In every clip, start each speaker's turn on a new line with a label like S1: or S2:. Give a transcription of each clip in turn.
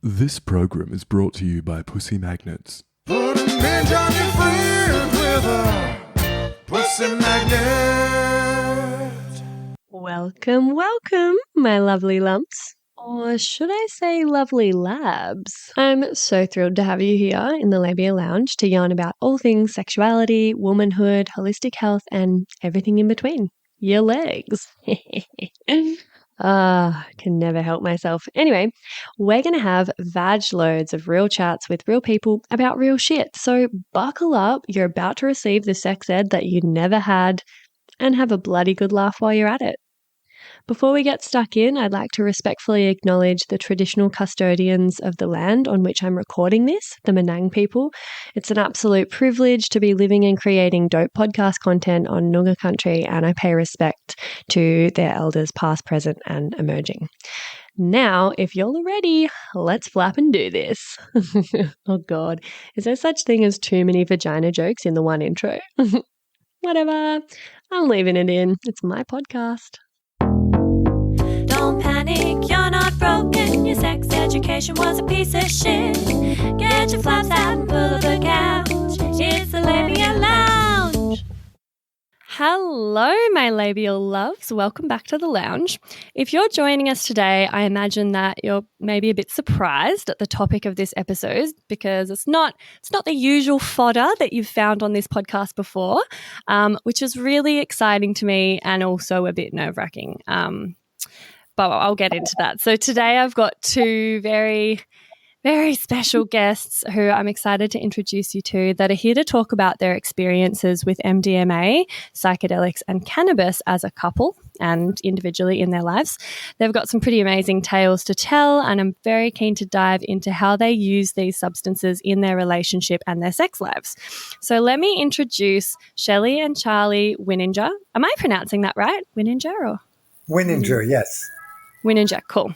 S1: This program is brought to you by Pussy Magnets.
S2: Put a midge on your fridge with a pussy magnet.
S3: Welcome, my lovely lumps. Or should I say lovely labs? I'm so thrilled to have you here in the Labia Lounge to yarn about all things sexuality, womanhood, holistic health, and everything in between. Your legs. Can never help myself. Anyway, we're going to have vag loads of real chats with real people about real shit. So buckle up. You're about to receive the sex ed that you never had and have a bloody good laugh while you're at it. Before we get stuck in, I'd like to respectfully acknowledge the traditional custodians of the land on which I'm recording this, the Menang people. It's an absolute privilege to be living and creating dope podcast content on Noongar country, and I pay respect to their elders past, present, and emerging. Now, if you're all ready, let's flap and do this. Oh God, is there such thing as too many vagina jokes in the one intro? Whatever, I'm leaving it in. It's my podcast.
S4: Don't panic, you're not broken. Your sex education was a piece of shit. Get your flaps out and pull up the couch. It's the Labia Lounge.
S3: Hello, my labial loves. Welcome back to the lounge. If you're joining us today, I imagine that you're maybe a bit surprised at the topic of this episode because it's not the usual fodder that you've found on this podcast before, which is really exciting to me and also a bit nerve-wracking. But I'll get into that. So today I've got two very, very special guests who I'm excited to introduce you to that are here to talk about their experiences with Mdma, psychedelics and cannabis as a couple and individually in their lives. They've got some pretty amazing tales to tell, and I'm very keen to dive into how they use these substances in their relationship and their sex lives. So let me introduce Shelley and Charley Wininger. Am I pronouncing that right? Wininger or?
S5: Wininger, yes.
S3: Wininger, cool.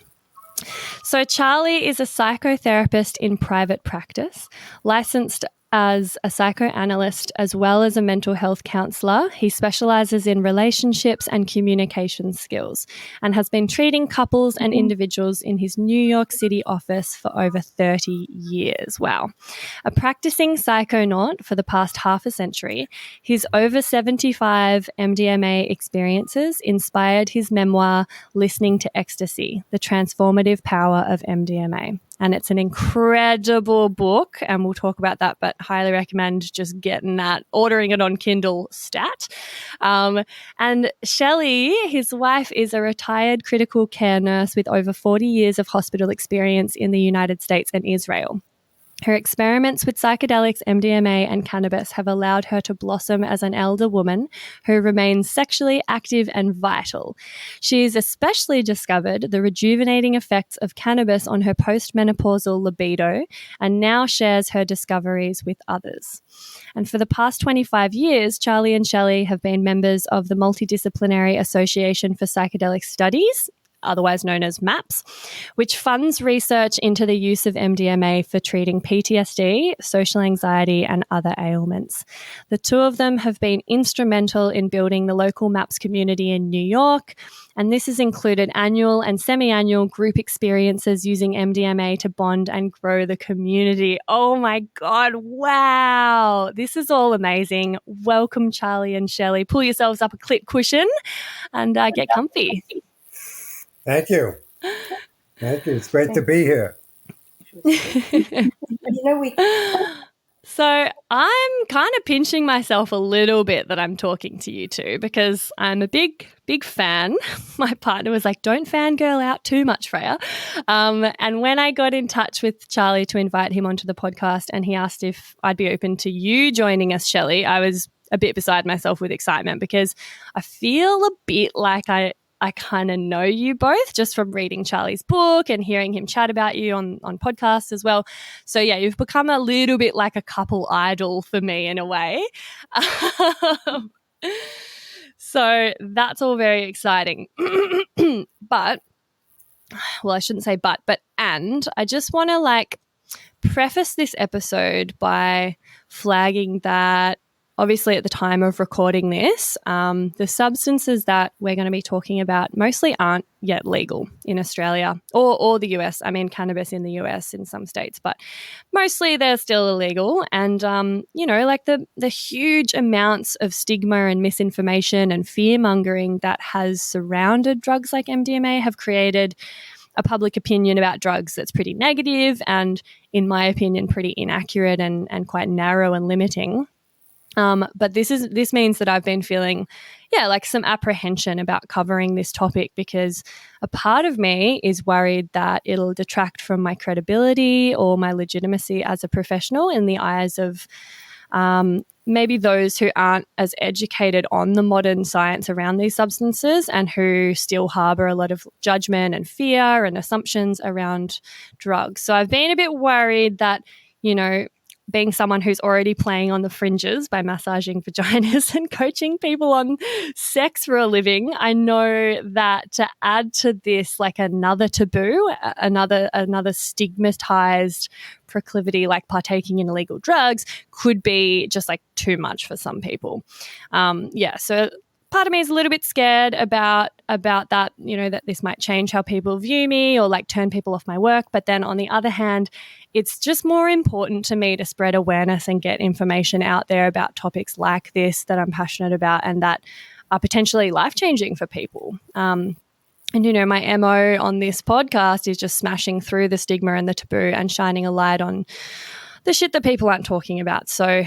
S3: So Charley is a psychotherapist in private practice, licensed as a psychoanalyst as well as a mental health counsellor. He specialises in relationships and communication skills and has been treating couples and individuals in his New York City office for over 30 years. Wow. A practising psychonaut for the past half a century, his over 75 Mdma experiences inspired his memoir, Listening to Ecstasy, The Transformative Power of Mdma. And it's an incredible book, and we'll talk about that, but highly recommend just getting that, ordering it on Kindle stat. And Shelley, his wife, is a retired critical care nurse with over 40 years of hospital experience in the United States and Israel. Her experiments with psychedelics, Mdma and cannabis have allowed her to blossom as an elder woman who remains sexually active and vital. She's especially discovered the rejuvenating effects of cannabis on her postmenopausal libido and now shares her discoveries with others. And for the past 25 years, Charley and Shelley have been members of the Multidisciplinary Association for Psychedelic Studies, otherwise known as MAPS, which funds research into the use of Mdma for treating PTSD, social anxiety, and other ailments. The two of them have been instrumental in building the local MAPS community in New York, and this has included annual and semi-annual group experiences using Mdma to bond and grow the community. Oh my God, wow. This is all amazing. Welcome, Charley and Shelley. Pull yourselves up a clip cushion and get comfy.
S5: Thank you. Thank you. It's great to be here.
S3: So I'm kind of pinching myself a little bit that I'm talking to you two because I'm a big fan. My partner was like, don't fangirl out too much, Freya. And when I got in touch with Charley to invite him onto the podcast and he asked if I'd be open to you joining us, Shelley, I was a bit beside myself with excitement because I feel a bit like I kind of know you both just from reading Charley's book and hearing him chat about you on podcasts as well. So, yeah, you've become a little bit like a couple idol for me in a way. So that's all very exciting. But, well, I shouldn't say but I just want to preface this episode by flagging that obviously at the time of recording this, the substances that we're going to be talking about mostly aren't yet legal in Australia or the US. I mean, cannabis in the US in some states, but mostly they're still illegal. And, like the huge amounts of stigma and misinformation and fear-mongering that has surrounded drugs like MDMA have created a public opinion about drugs that's pretty negative and, in my opinion, pretty inaccurate and quite narrow and limiting. But this means that I've been feeling, like some apprehension about covering this topic, because a part of me is worried that it'll detract from my credibility or my legitimacy as a professional in the eyes of maybe those who aren't as educated on the modern science around these substances and who still harbour a lot of judgment and fear and assumptions around drugs. So I've been a bit worried that, being someone who's already playing on the fringes by massaging vaginas and coaching people on sex for a living, I know that to add to this like another taboo, another stigmatized proclivity like partaking in illegal drugs could be just like too much for some people. So part of me is a little bit scared about that, that this might change how people view me or like turn people off my work. But then on the other hand, it's just more important to me to spread awareness and get information out there about topics like this that I'm passionate about and that are potentially life-changing for people. And, my MO on this podcast is just smashing through the stigma and the taboo and shining a light on the shit that people aren't talking about. So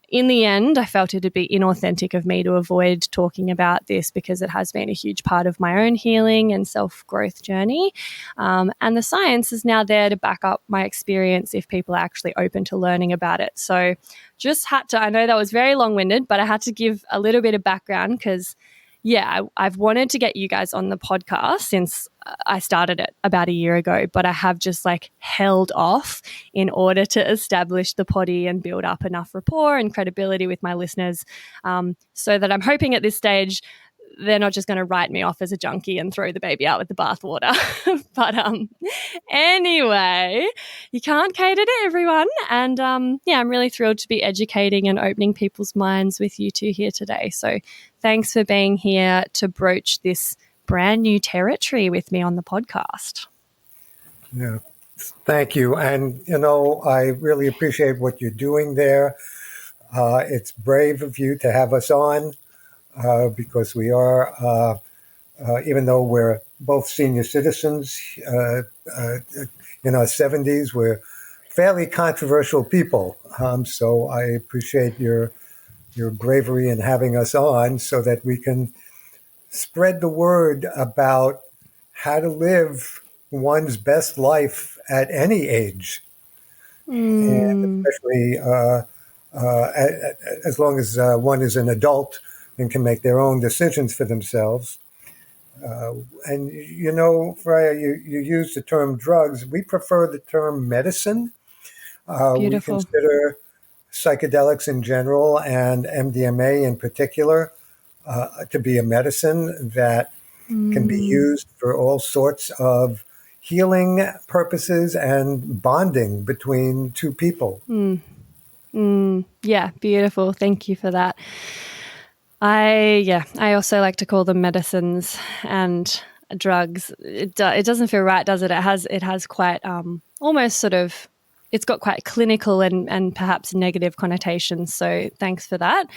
S3: in the end, I felt it'd be inauthentic of me to avoid talking about this because it has been a huge part of my own healing and self-growth journey. And the science is now there to back up my experience if people are actually open to learning about it. So just had to, I know that was very long-winded, but I had to give a little bit of background because I've wanted to get you guys on the podcast since I started it about a year ago, but I have just like held off in order to establish the potty and build up enough rapport and credibility with my listeners, so that I'm hoping at this stage they're not just going to write me off as a junkie and throw the baby out with the bathwater. But anyway, you can't cater to everyone. And I'm really thrilled to be educating and opening people's minds with you two here today. So thanks for being here to broach this brand new territory with me on the podcast.
S5: Yeah, thank you. And, I really appreciate what you're doing there. It's brave of you to have us on. Because we are, even though we're both senior citizens in our 70s, we're fairly controversial people. So I appreciate your bravery in having us on so that we can spread the word about how to live one's best life at any age. And especially as long as one is an adult and can make their own decisions for themselves. And, Freya, you use the term drugs. We prefer the term medicine. We consider psychedelics in general and MDMA in particular to be a medicine that can be used for all sorts of healing purposes and bonding between two people.
S3: Yeah, beautiful. Thank you for that. I also like to call them medicines and drugs. It doesn't feel right, does it? It has quite almost sort of, it's got quite clinical and perhaps negative connotations. So thanks for that.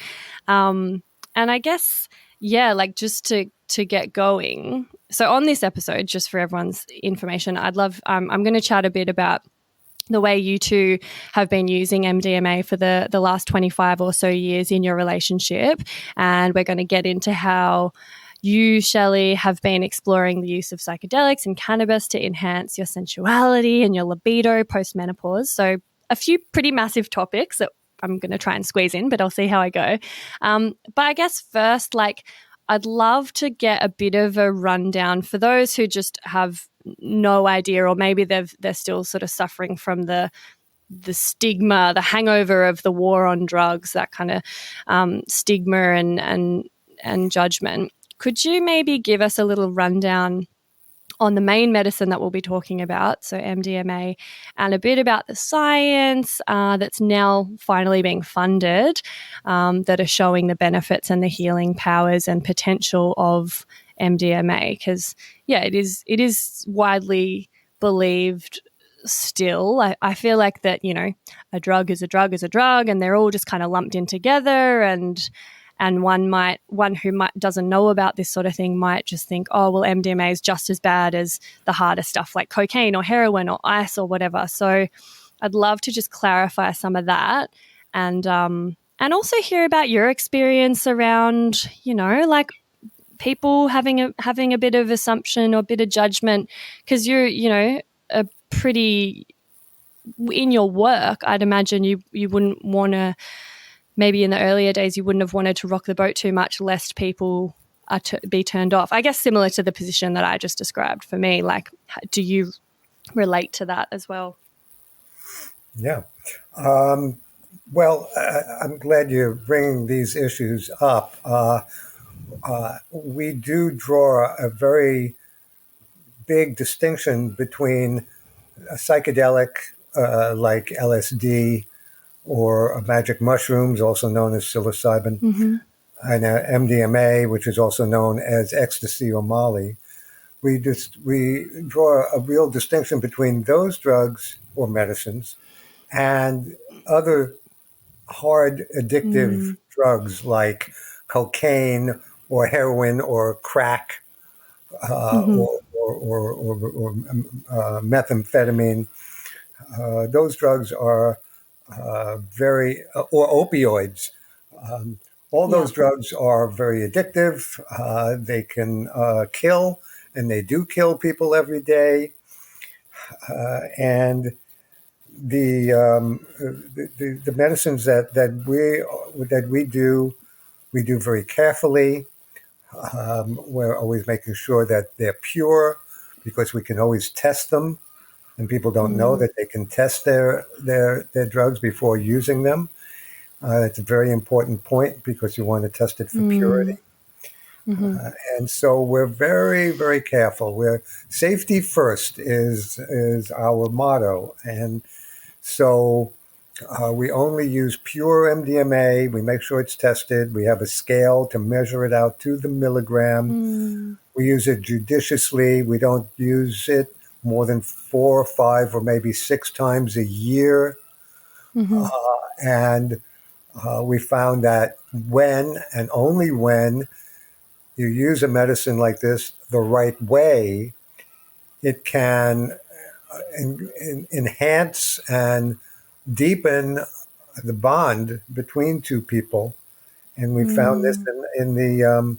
S3: And I guess, just to get going. So on this episode, just for everyone's information, I'm going to chat a bit about the way you two have been using MDMA for the last 25 or so years in your relationship. And we're going to get into how you, Shelley, have been exploring the use of psychedelics and cannabis to enhance your sensuality and your libido post-menopause. So a few pretty massive topics that I'm going to try and squeeze in, but I'll see how I go. But I guess first, I'd love to get a bit of a rundown for those who just have no idea, or maybe they're still sort of suffering from the stigma, the hangover of the war on drugs, that kind of stigma and judgment. Could you maybe give us a little rundown on the main medicine that we'll be talking about, so MDMA, and a bit about the science that's now finally being funded, that are showing the benefits and the healing powers and potential of MDMA. Because, yeah, it is widely believed still. I feel like that, a drug is a drug is a drug, and they're all just kind of lumped in together, and one who doesn't know about this sort of thing might just think, oh, well, MDMA is just as bad as the harder stuff like cocaine or heroin or ice or whatever. So I'd love to just clarify some of that, and also hear about your experience around, like people having a bit of assumption or a bit of judgment, because you're, a pretty, in your work, I'd imagine you wouldn't want to, maybe in the earlier days, you wouldn't have wanted to rock the boat too much lest people are be turned off. I guess similar to the position that I just described for me. Like, do you relate to that as well?
S5: Yeah. Well, I'm glad you're bringing these issues up. We do draw a very big distinction between a psychedelic like LSD or magic mushrooms, also known as psilocybin, and MDMA, which is also known as ecstasy or Molly. We draw a real distinction between those drugs or medicines and other hard addictive drugs like cocaine or heroin or crack or methamphetamine. Those drugs are or opioids. All those drugs are very addictive. They can kill, and they do kill people every day. And the medicines that we do very carefully. We're always making sure that they're pure, because we can always test them, and people don't know that they can test their drugs before using them. It's a very important point, because you want to test it for purity. And so we're very, very careful. Safety first is our motto, and so we only use pure MDMA. We make sure it's tested. We have a scale to measure it out to the milligram. We use it judiciously. We don't use it more than 4 or 5 or maybe 6 times a year. And we found that when and only when you use a medicine like this the right way, it can enhance and deepen the bond between two people. And we found this in the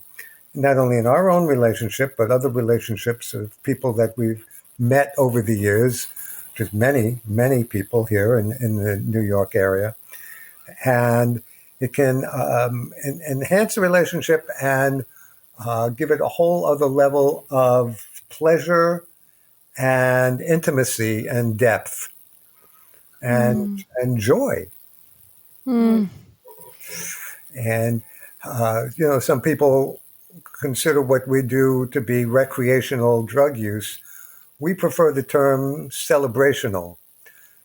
S5: not only in our own relationship, but other relationships of people that we've met over the years, which is many, many people here in the New York area. And it can enhance the relationship and give it a whole other level of pleasure and intimacy and depth and joy. And, some people consider what we do to be recreational drug use. We prefer the term celebrational,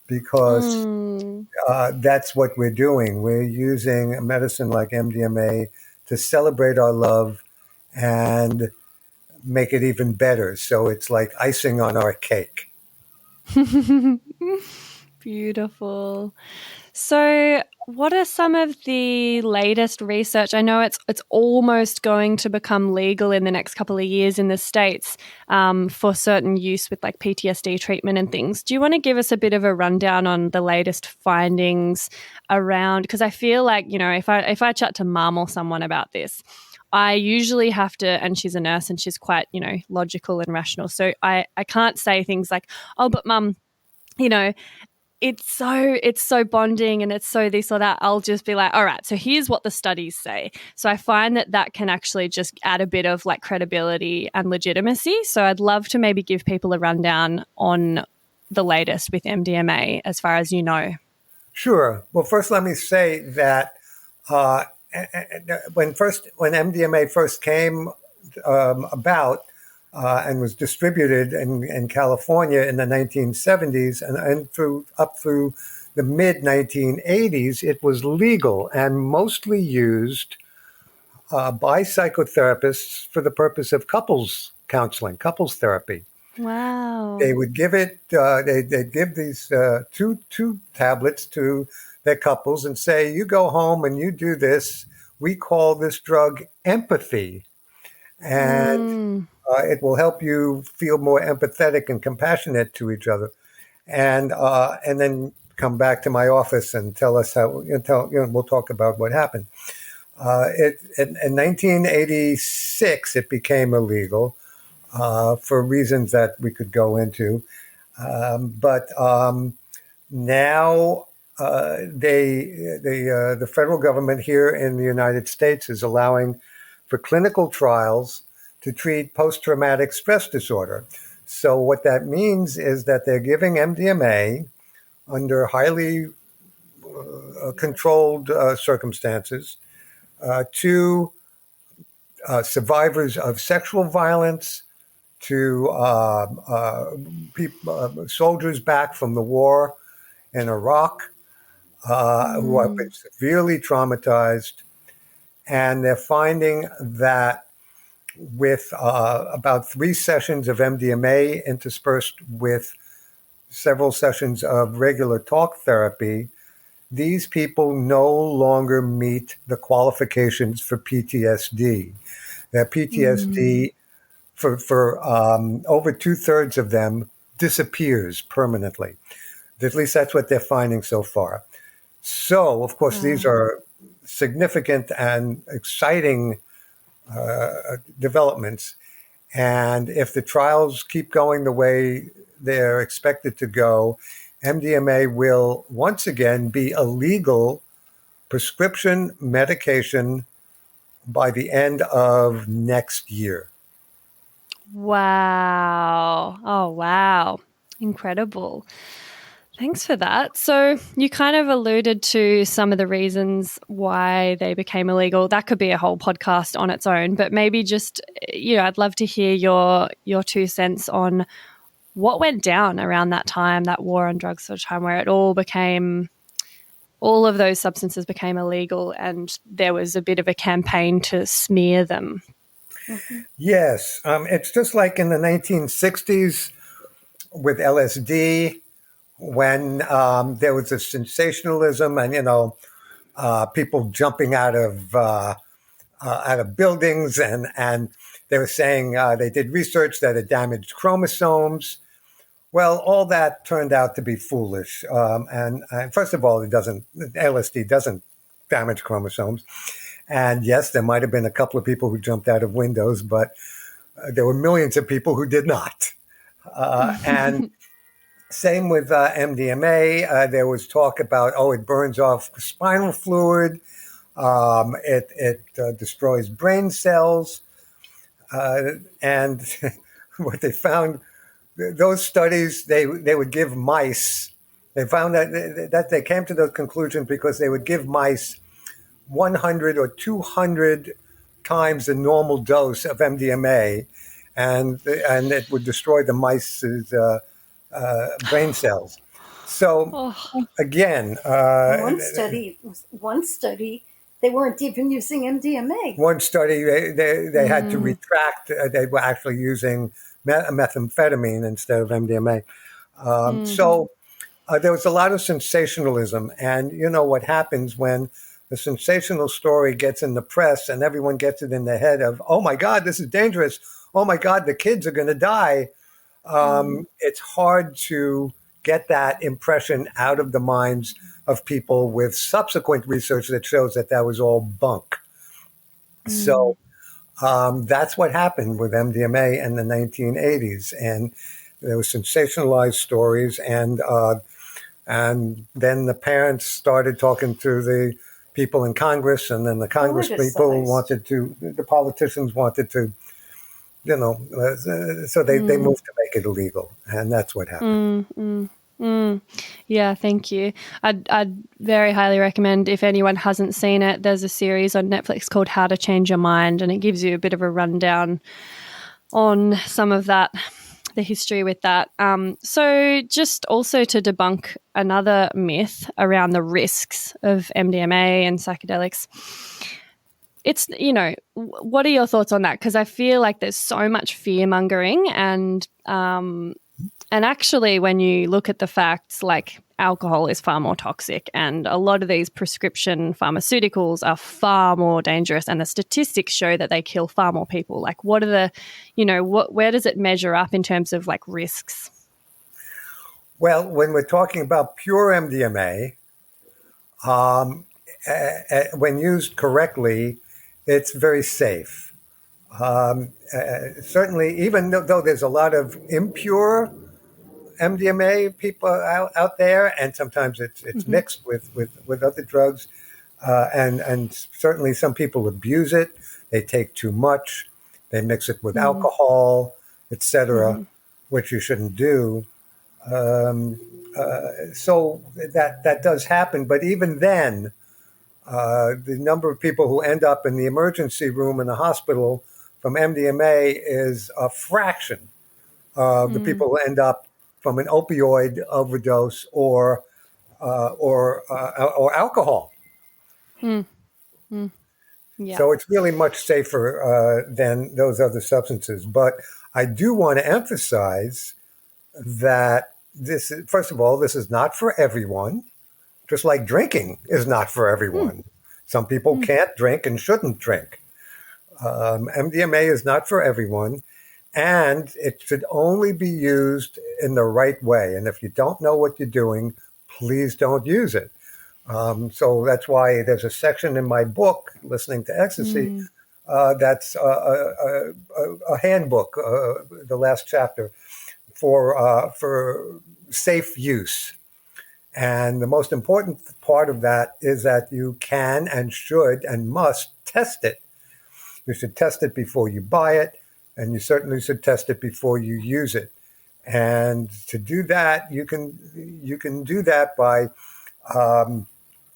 S5: because that's what we're doing. We're using a medicine like MDMA to celebrate our love and make it even better. So it's like icing on our cake.
S3: Beautiful. So what are some of the latest research? I know it's almost going to become legal in the next couple of years in the States for certain use with like PTSD treatment and things. Do you want to give us a bit of a rundown on the latest findings around, because I feel like, if I chat to mum or someone about this, I usually have to, and she's a nurse and she's quite, logical and rational. So I can't say things like, oh, but mum, it's so bonding and it's so this or that. I'll just be like, all right, so here's what the studies say. So I find that can actually just add a bit of like credibility and legitimacy. So I'd love to maybe give people a rundown on the latest with MDMA as far as you know.
S5: Sure. Well, first let me say that when MDMA first came about, and was distributed in California in the 1970s and up through the mid 1980s. It was legal and mostly used by psychotherapists for the purpose of couples counseling, couples therapy.
S3: Wow.
S5: They would give it. They'd give these two tablets to their couples and say, "You go home and you do this. We call this drug empathy, and it will help you feel more empathetic and compassionate to each other." And then come back to my office and tell us how. We'll talk about what happened. In 1986, it became illegal. For reasons that we could go into. But now the federal government here in the United States is allowing for clinical trials to treat post-traumatic stress disorder. So what that means is that they're giving MDMA under highly controlled circumstances to survivors of sexual violence, to soldiers back from the war in Iraq who have been severely traumatized. And they're finding that with about 3 sessions of MDMA interspersed with several sessions of regular talk therapy, these people no longer meet the qualifications for PTSD. Their PTSD for over 2/3 of them disappears permanently. At least that's what they're finding so far. So, of course, these are significant and exciting developments. And if the trials keep going the way they're expected to go, MDMA will once again be a legal prescription medication by the end of next year.
S3: Wow. Oh, wow. Incredible. Thanks for that. So you kind of alluded to some of the reasons why they became illegal. That could be a whole podcast on its own, but maybe just, I'd love to hear your 2 cents on what went down around that time, that war on drugs sort of time, where all of those substances became illegal and there was a bit of a campaign to smear them.
S5: Yes. It's just like in the 1960s with LSD, when there was a sensationalism and, people jumping out of buildings and they were saying they did research that it damaged chromosomes. Well, all that turned out to be foolish. And first of all, LSD doesn't damage chromosomes. And yes, there might have been a couple of people who jumped out of windows, but there were millions of people who did not. And same with MDMA. There was talk about, it burns off spinal fluid. It destroys brain cells. And what they found, those studies, they would give mice. They found that they came to those conclusions because they would give mice 100 or 200 times the normal dose of MDMA, and it would destroy the mice's brain cells. So again,
S6: one study, they weren't even using MDMA.
S5: One study, they had to retract. They were actually using methamphetamine instead of MDMA. So there was a lot of sensationalism, and what happens when the sensational story gets in the press and everyone gets it in their head of, oh my God, this is dangerous. Oh my God, the kids are going to die. It's hard to get that impression out of the minds of people with subsequent research that shows that was all bunk. So that's what happened with MDMA in the 1980s. And there were sensationalized stories. And then the parents started talking to the people in Congress, and then the Congress people the politicians wanted to, so they moved to make it illegal, and that's what happened.
S3: Yeah, thank you. I'd very highly recommend, if anyone hasn't seen it, there's a series on Netflix called How to Change Your Mind, and it gives you a bit of a rundown on some of that, the history with that. So just also to debunk another myth around the risks of MDMA and psychedelics, it's, what are your thoughts on that? Because I feel like there's so much fear mongering, and actually when you look at the facts, like alcohol is far more toxic, and a lot of these prescription pharmaceuticals are far more dangerous, and the statistics show that they kill far more people. Like, what are the, where does it measure up in terms of like risks?
S5: Well, when we're talking about pure MDMA, when used correctly, it's very safe. Certainly, even though there's a lot of impure MDMA people out there, and sometimes it's mixed with other drugs, and certainly some people abuse it. They take too much. They mix it with alcohol, etc., which you shouldn't do. So that does happen. But even then, the number of people who end up in the emergency room in the hospital from MDMA is a fraction of the people who end up from an opioid overdose or alcohol.
S3: Yeah.
S5: So it's really much safer than those other substances. But I do want to emphasize that first of all, this is not for everyone. Just like drinking is not for everyone. Some people can't drink and shouldn't drink. MDMA is not for everyone, and it should only be used in the right way. And if you don't know what you're doing, please don't use it. So that's why there's a section in my book, Listening to Ecstasy, that's a handbook, the last chapter, for safe use. And the most important part of that is that you can and should and must test it. You should test it before you buy it, and you certainly should test it before you use it. And to do that, you can do that by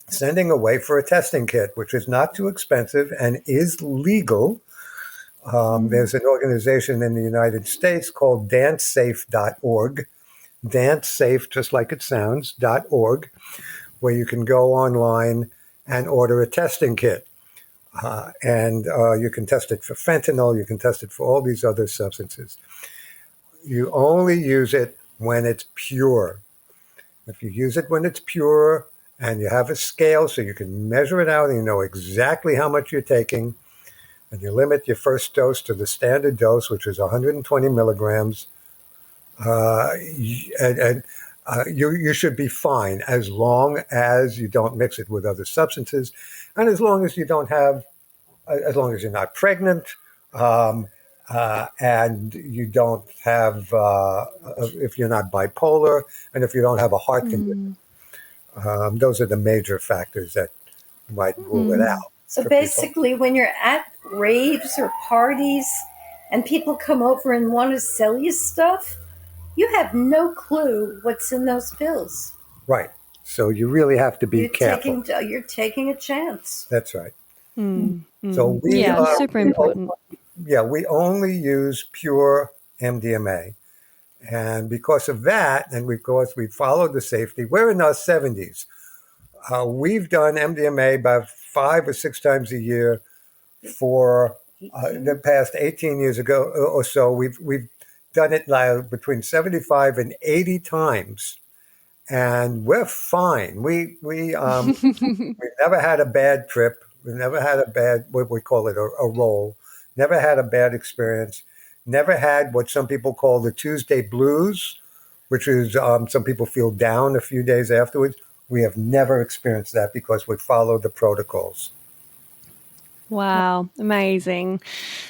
S5: sending away for a testing kit, which is not too expensive and is legal. There's an organization in the United States called dancesafe.org. DanceSafe, just like it sounds, .org, where you can go online and order a testing kit. And you can test it for fentanyl, you can test it for all these other substances. You only use it when it's pure. If you use it when it's pure and you have a scale so you can measure it out and you know exactly how much you're taking, and you limit your first dose to the standard dose, which is 120 milligrams, you should be fine as long as you don't mix it with other substances, and as long as you're not pregnant, and you don't have, if you're not bipolar, and if you don't have a heart condition. Those are the major factors that might rule it out.
S6: So basically, when you're at raves or parties and people come over and want to sell you stuff, you have no clue what's in those pills.
S5: Right. So you really have to be careful.
S6: You're taking a chance.
S5: That's right. So
S3: super important.
S5: We only use pure MDMA. And because of that, and because we followed the safety, we're in our 70s. We've done MDMA about 5 or 6 times a year for the past 18 years ago or so. We've done it between 75 and 80 times, and we're fine. We've never had a bad trip. We've never had a bad, what we call it, a roll. Never had a bad experience. Never had what some people call the Tuesday blues, which is some people feel down a few days afterwards. We have never experienced that because we follow the protocols.
S3: Wow, amazing.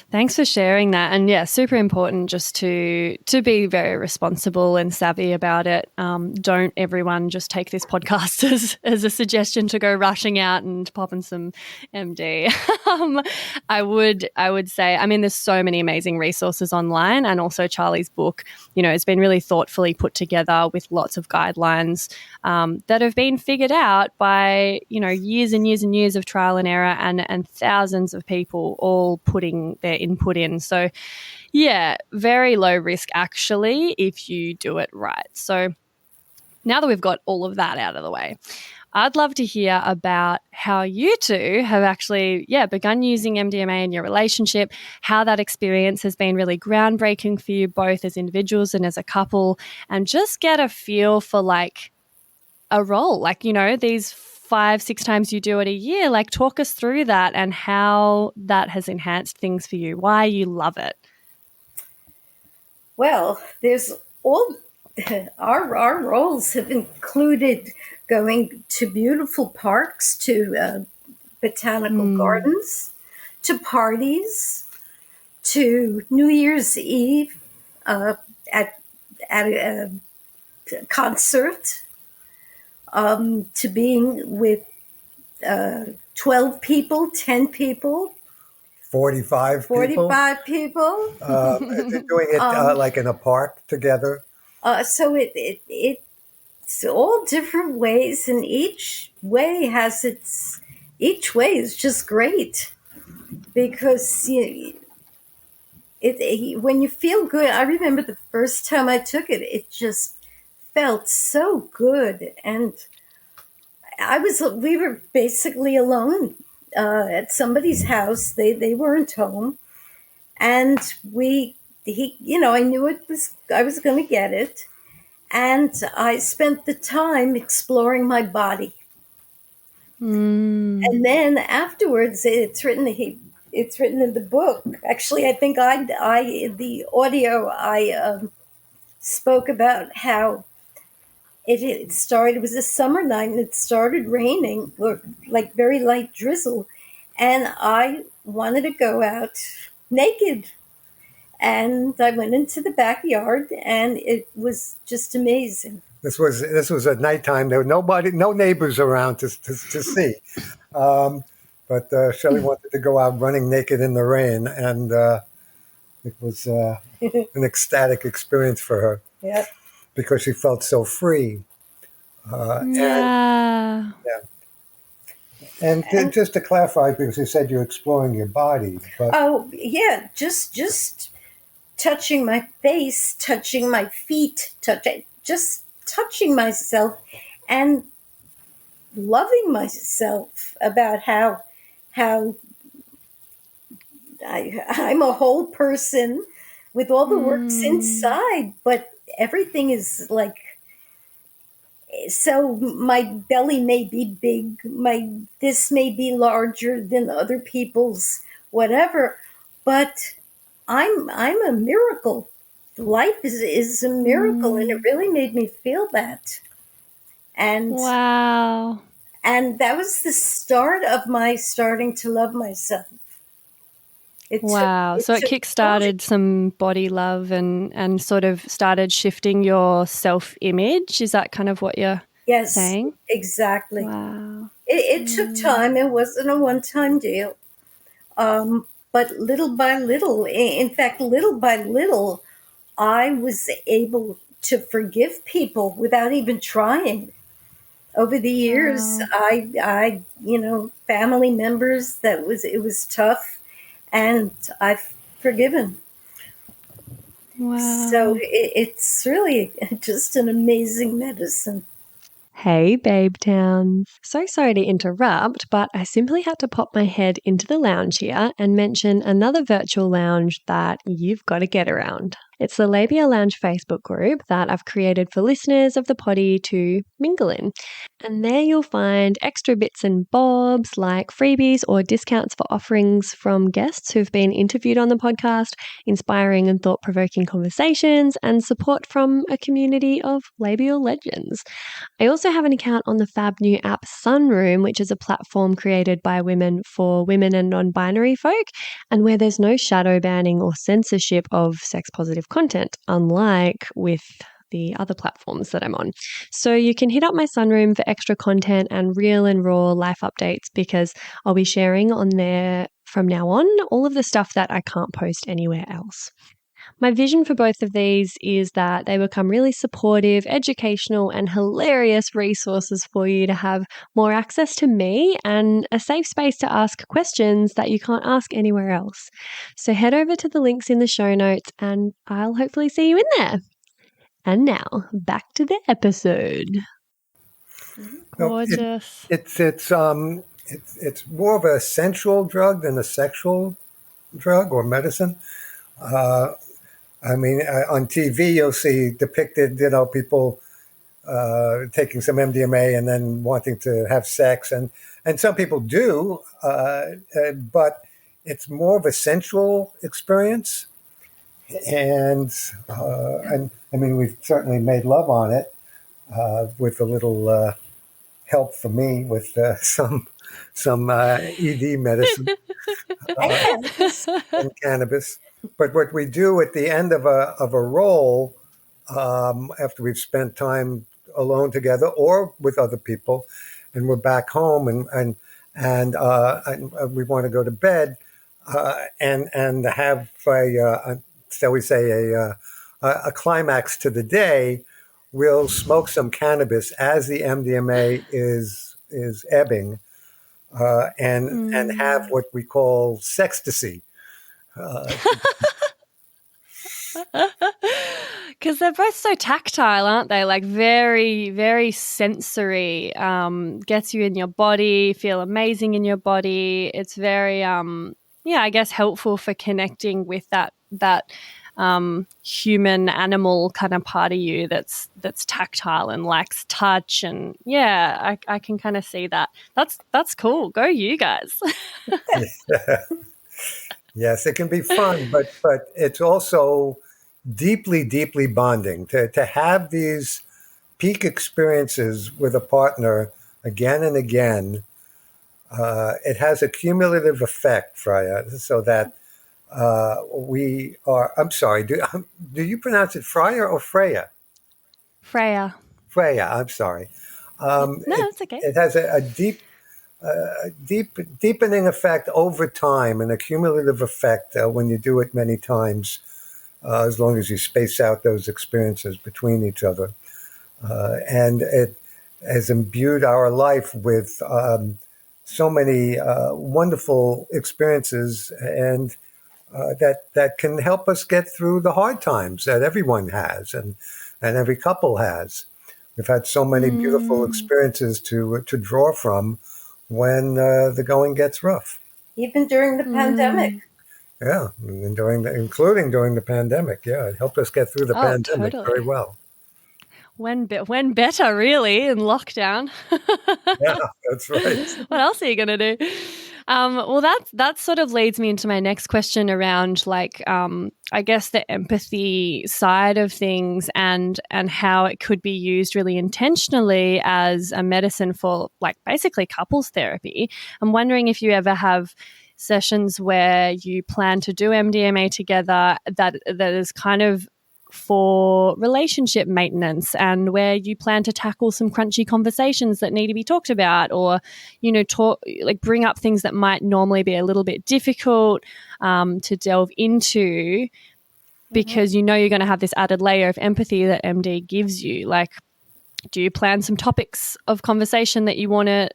S3: Thanks for sharing that. And yeah, super important just to be very responsible and savvy about it. Don't everyone just take this podcast as a suggestion to go rushing out and popping some MD. I would say, I mean, there's so many amazing resources online, and also Charley's book, it's been really thoughtfully put together with lots of guidelines that have been figured out by, years and years and years of trial and error and thousands thousands of people all putting their input in. So, yeah, very low risk actually if you do it right. So now that we've got all of that out of the way, I'd love to hear about how you two have actually, begun using MDMA in your relationship, how that experience has been really groundbreaking for you both as individuals and as a couple, and just get a feel for like a role, like, you know, these 5-6 times you do it a year, like talk us through that and how that has enhanced things for you, why you love it.
S6: Well, there's all our roles have included going to beautiful parks, to botanical gardens, to parties, to New Year's Eve at a concert, to being with 12 people, 10 people,
S5: 45 people.
S6: 45 people.
S5: Doing it like in a park together.
S6: So it's all different ways, and each way is just great, because when you feel good. I remember the first time I took it, it just felt so good, and we were basically alone at somebody's house. They weren't home, and I knew I was going to get it, and I spent the time exploring my body. And then afterwards, it's written in the book. Actually, I think the audio I spoke about how it started. It was a summer night, and it started raining, or like very light drizzle, and I wanted to go out naked. And I went into the backyard, and it was just amazing.
S5: This was at nighttime. There were no neighbors around to see. But Shelley wanted to go out running naked in the rain, and it was an ecstatic experience for her.
S6: Yeah.
S5: Because she felt so free. And just to clarify, because you said you're exploring your body. But
S6: just touching my face, touching my feet, just touching myself and loving myself, about how I'm a whole person with all the works inside, but everything is like, so my belly may be big, this may be larger than other people's, whatever, but I'm a miracle. Life is a miracle, and it really made me feel that. And
S3: wow.
S6: And that was the start of my starting to love myself.
S3: So it kick-started some body love and sort of started shifting your self-image. Is that kind of what you're saying?
S6: Yes, exactly.
S3: Wow.
S6: It took time. It wasn't a one-time deal. But little by little, in fact, I was able to forgive people without even trying. Over the years, I family members, it was tough, and I've forgiven.
S3: Wow.
S6: So it's really just an amazing medicine.
S3: Hey, Babe Towns. So sorry to interrupt, but I simply had to pop my head into the lounge here and mention another virtual lounge that you've got to get around. It's the Labia Lounge Facebook group that I've created for listeners of the potty to mingle in. And there you'll find extra bits and bobs like freebies or discounts for offerings from guests who've been interviewed on the podcast, inspiring and thought-provoking conversations, and support from a community of labial legends. I also have an account on the fab new app Sunroom, which is a platform created by women for women and non-binary folk, and where there's no shadow banning or censorship of sex-positive content, unlike with the other platforms that I'm on. So you can hit up my Sunroom for extra content and real and raw life updates, because I'll be sharing on there from now on all of the stuff that I can't post anywhere else. My vision for both of these is that they become really supportive, educational, and hilarious resources for you to have more access to me and a safe space to ask questions that you can't ask anywhere else. So head over to the links in the show notes and I'll hopefully see you in there. And now, back to the episode. Gorgeous.
S5: It's more of a sensual drug than a sexual drug or medicine. On TV you'll see depicted, people taking some MDMA and then wanting to have sex, and some people do, but it's more of a sensual experience. And we've certainly made love on it with a little help for me with some ED medicine and cannabis. But what we do at the end of a roll, after we've spent time alone together or with other people, and we're back home and we want to go to bed, and have shall we say a climax to the day, we'll smoke some cannabis as the MDMA is ebbing, and have what we call sextasy.
S3: Because they're both so tactile, aren't they? Like very, very sensory. Gets you in your body, feel amazing in your body. It's very, I guess helpful for connecting with that human animal kind of part of you that's tactile and likes touch, and I can kind of see that. That's cool. Go you guys.
S5: Yes, it can be fun, but it's also deeply, deeply bonding to have these peak experiences with a partner again and again. It has a cumulative effect, Freya, so that we are. I'm sorry. Do you pronounce it Freya or Freya?
S3: Freya.
S5: Freya. I'm sorry.
S3: No, it's okay.
S5: It has a deepening effect over time, and a cumulative effect when you do it many times, as long as you space out those experiences between each other. And it has imbued our life with so many wonderful experiences, and that can help us get through the hard times that everyone has, and every couple has. We've had so many beautiful experiences to draw from when the going gets rough.
S6: Even during the pandemic.
S5: Yeah, and including during the pandemic. Yeah, it helped us get through the pandemic very well.
S3: When better, really, in lockdown.
S5: Yeah, that's right.
S3: What else are you going to do? Well, that sort of leads me into my next question around, I guess, the empathy side of things and how it could be used really intentionally as a medicine for, basically couples therapy. I'm wondering if you ever have sessions where you plan to do MDMA together that is kind of for relationship maintenance, and where you plan to tackle some crunchy conversations that need to be talked about, or bring up things that might normally be a little bit difficult to delve into, because you're going to have this added layer of empathy that MD gives you. Do you plan some topics of conversation that you want to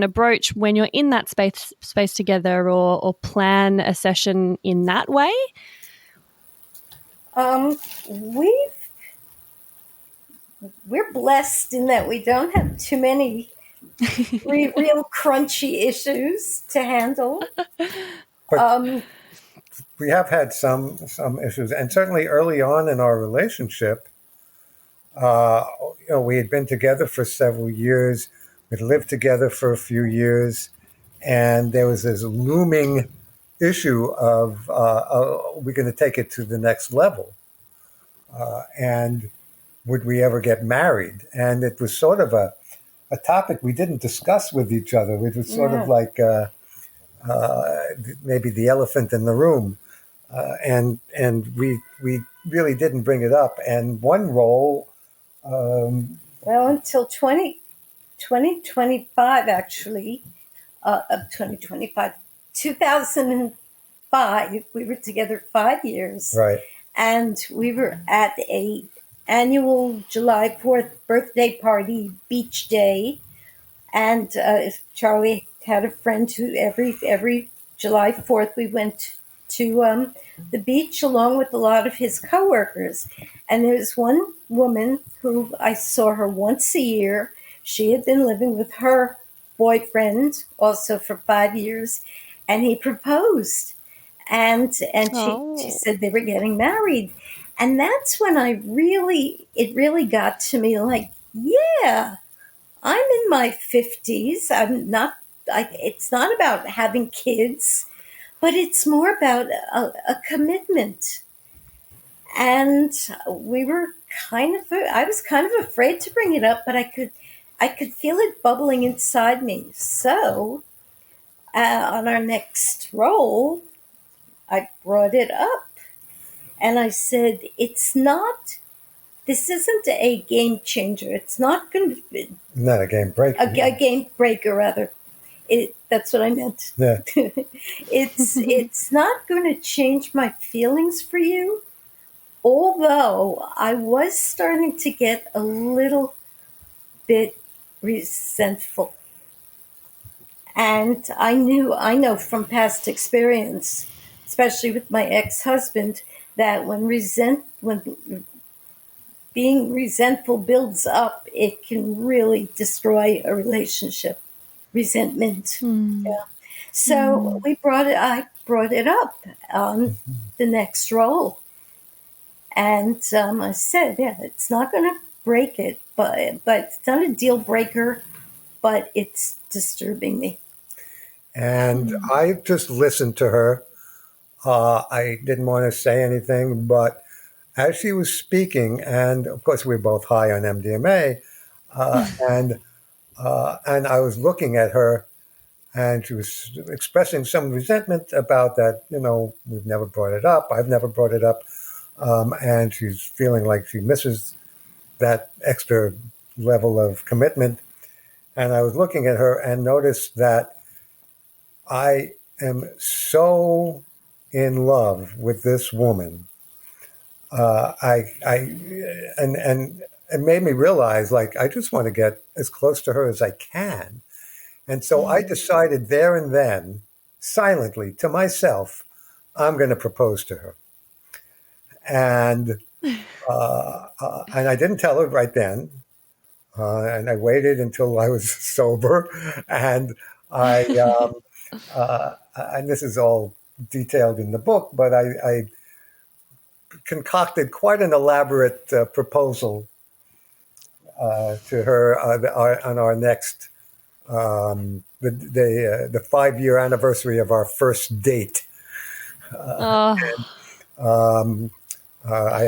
S3: broach when you're in that space together, or plan a session in that way?
S6: We're blessed in that we don't have too many real crunchy issues to handle.
S5: But we have had some issues, and certainly early on in our relationship, we had been together for several years. We'd lived together for a few years, and there was this looming issue of we're going to take it to the next level, and would we ever get married? And it was sort of a topic we didn't discuss with each other. It was sort of like maybe the elephant in the room, and we really didn't bring it up. And one role,
S6: until 2025, actually, of 2025. 2005, we were together 5 years.
S5: Right.
S6: and we were at a annual July 4th birthday party, beach day, and Charlie had a friend who every July 4th we went to the beach along with a lot of his coworkers. And there was one woman who I saw her once a year. She had been living with her boyfriend also for 5 years, and he proposed. And she said they were getting married. And that's when it really got to me, like, yeah, I'm in my 50s. It's not about having kids, but it's more about a commitment. And I was kind of afraid to bring it up, but I could feel it bubbling inside me. So on our next roll, I brought it up and I said, this isn't a game changer. It's not going to be
S5: Not a game breaker.
S6: a game breaker, rather. That's what I meant.
S5: Yeah.
S6: It's not going to change my feelings for you, although I was starting to get a little bit resentful. And I know from past experience, especially with my ex-husband, that when being resentful builds up, it can really destroy a relationship. Resentment. Yeah. So I brought it up on the next roll. And I said, yeah, it's not going to break it, but it's not a deal breaker, but it's disturbing me.
S5: And I just listened to her. I didn't want to say anything, but as she was speaking, and of course we were both high on MDMA, and I was looking at her, and she was expressing some resentment about that. We've never brought it up. I've never brought it up, and she's feeling like she misses that extra level of commitment. And I was looking at her and noticed that I am so in love with this woman. And it made me realize, like, I just want to get as close to her as I can. And so I decided there and then, silently to myself, I'm going to propose to her. And I didn't tell her right then. And I waited until I was sober. And and this is all detailed in the book, but I concocted quite an elaborate proposal to her on our next the 5-year anniversary of our first date. I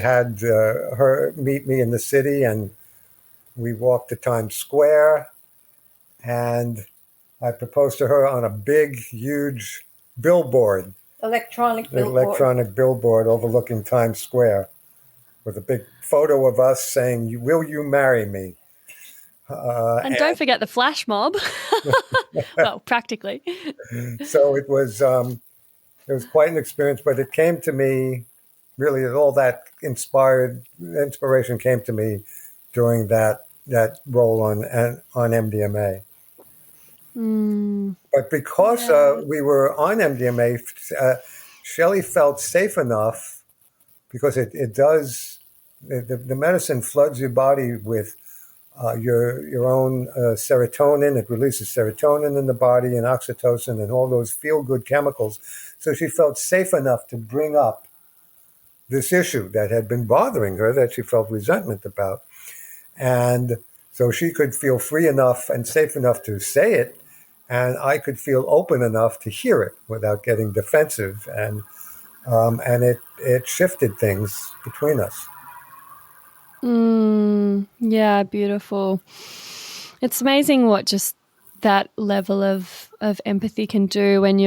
S5: had her meet me in the city, and we walked to Times Square, and I proposed to her on a big, huge billboard.
S6: Electronic
S5: billboard overlooking Times Square with a big photo of us saying, "Will you marry me?"
S3: And don't forget the flash mob. Well, practically.
S5: So it was quite an experience, but it came to me, really, all that inspiration came to me during that role on MDMA. But because we were on MDMA, Shelley felt safe enough, because it does, the medicine floods your body with your own serotonin. It releases serotonin in the body and oxytocin and all those feel-good chemicals. So she felt safe enough to bring up this issue that had been bothering her, that she felt resentment about. And so she could feel free enough and safe enough to say it, and I could feel open enough to hear it without getting defensive. And it shifted things between us.
S3: Yeah, beautiful. It's amazing what just that level of empathy can do when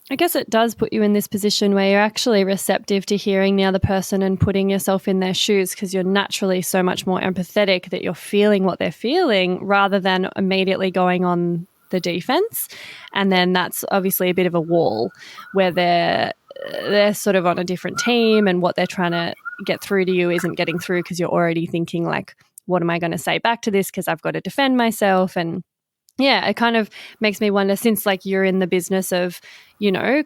S3: I guess it does put you in this position where you're actually receptive to hearing the other person and putting yourself in their shoes, because you're naturally so much more empathetic that you're feeling what they're feeling rather than immediately going on the defense. And then that's obviously a bit of a wall where they're sort of on a different team, and what they're trying to get through to you isn't getting through because you're already thinking like, what am I going to say back to this? Because I've got to defend myself. And yeah, it kind of makes me wonder, since like you're in the business of, you know,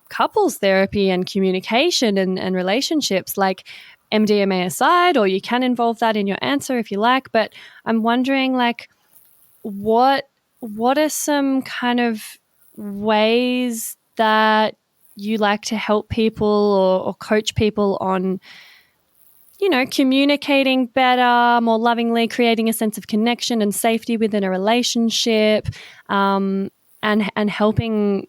S3: couples therapy and communication and relationships, like MDMA aside, or you can involve that in your answer if you like, but I'm wondering like what are some kind of ways that you like to help people or coach people on, you know, communicating better, more lovingly, creating a sense of connection and safety within a relationship, and helping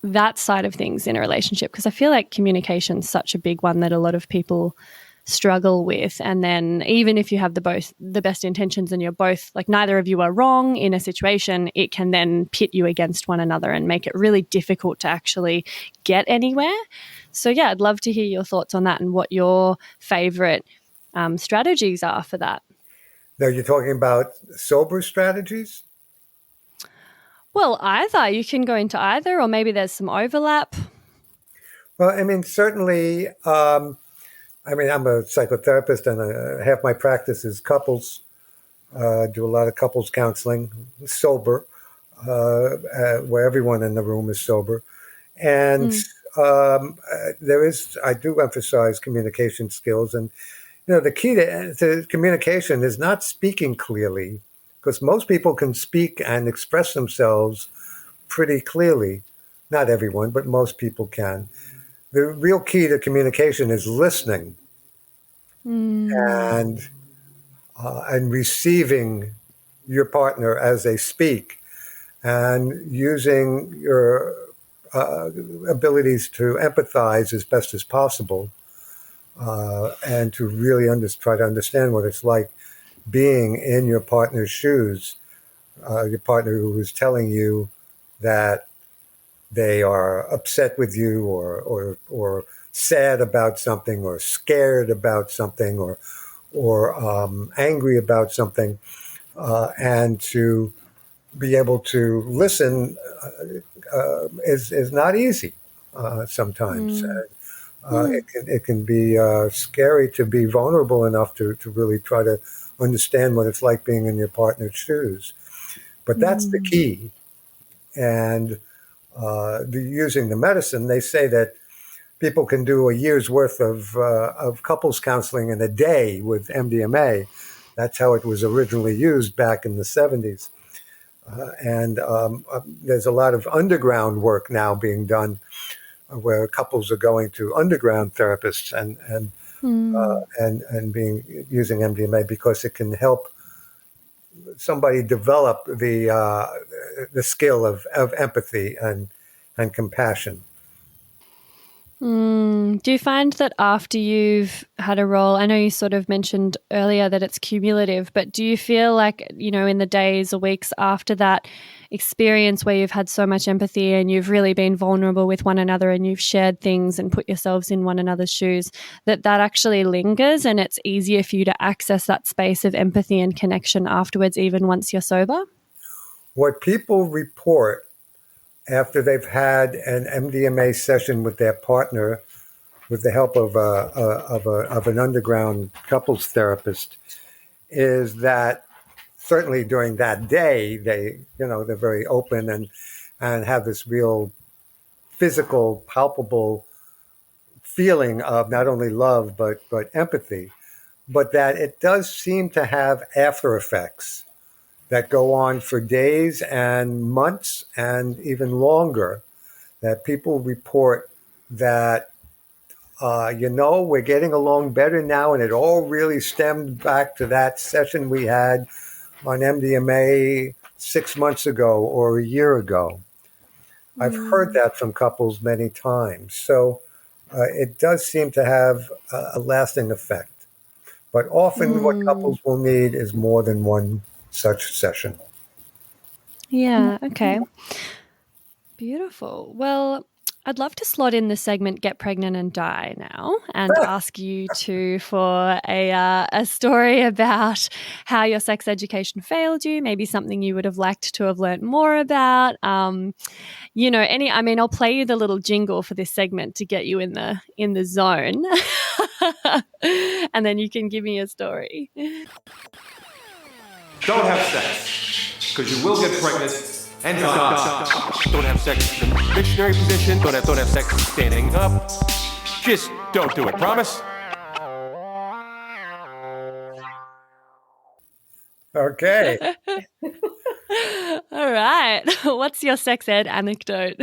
S3: that side of things in a relationship? Because I feel like communication is such a big one that a lot of people struggle with. And then even if you have the best intentions and you're both like, neither of you are wrong in a situation, it can then pit you against one another and make it really difficult to actually get anywhere. So yeah, I'd love to hear your thoughts on that and what your favorite strategies are for that.
S5: Now, you're talking about sober strategies?
S3: Well, either. You can go into either, or maybe there's some overlap.
S5: Well, I mean, certainly, I'm a psychotherapist, and half my practice is couples. Do a lot of couples counseling, sober, where everyone in the room is sober. And I do emphasize communication skills. And, you know, the key to communication is not speaking clearly, because most people can speak and express themselves pretty clearly. Not everyone, but most people can. The real key to communication is listening and receiving your partner as they speak, and using your abilities to empathize as best as possible, and to really try to understand what it's like being in your partner's shoes, your partner who is telling you that they are upset with you, or sad about something, or scared about something, or angry about something, and to be able to listen is not easy sometimes. It can be scary to be vulnerable enough to really try to understand what it's like being in your partner's shoes. But that's the key. And using the medicine, they say that people can do a year's worth of couples counseling in a day with MDMA. That's how it was originally used back in the 70s. And there's a lot of underground work now being done, where couples are going to underground therapists and using MDMA, because it can help somebody develop the skill of empathy and compassion.
S3: Do you find that after you've had a role, I know you sort of mentioned earlier that it's cumulative, but do you feel like, you know, in the days or weeks after that experience where you've had so much empathy and you've really been vulnerable with one another and you've shared things and put yourselves in one another's shoes, that actually lingers and it's easier for you to access that space of empathy and connection afterwards, even once you're sober? What
S5: people report after they've had an MDMA session with their partner, with the help of an underground couples therapist, is that certainly during that day they're very open and have this real physical, palpable feeling of not only love but empathy, but that it does seem to have after effects that go on for days and months and even longer, that people report that, we're getting along better now, and it all really stemmed back to that session we had on MDMA 6 months ago or a year ago. I've heard that from couples many times. So it does seem to have a lasting effect. But often what couples will need is more than one such session.
S3: Yeah, okay. Beautiful. Well, I'd love to slot in the segment "Get Pregnant and Die" now, and ask you for a story about how your sex education failed you. Maybe something you would have liked to have learnt more about. I'll play you the little jingle for this segment to get you in the zone, and then you can give me a story.
S7: Don't have sex, because you will get pregnant and die. Don't have sex in the missionary position. Don't have sex standing up. Just don't do it. Promise?
S5: Okay.
S3: All right. What's your sex ed anecdote?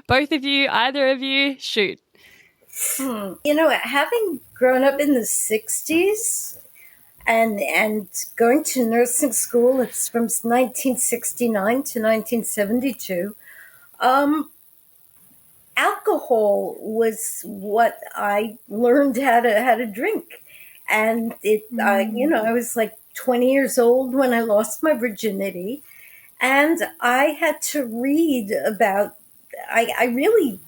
S3: Both of you, either of you, shoot.
S6: Having grown up in the 60s and going to nursing school, it's from 1969 to 1972, alcohol was what I learned how to drink. And I was like 20 years old when I lost my virginity. And I had to read about, I really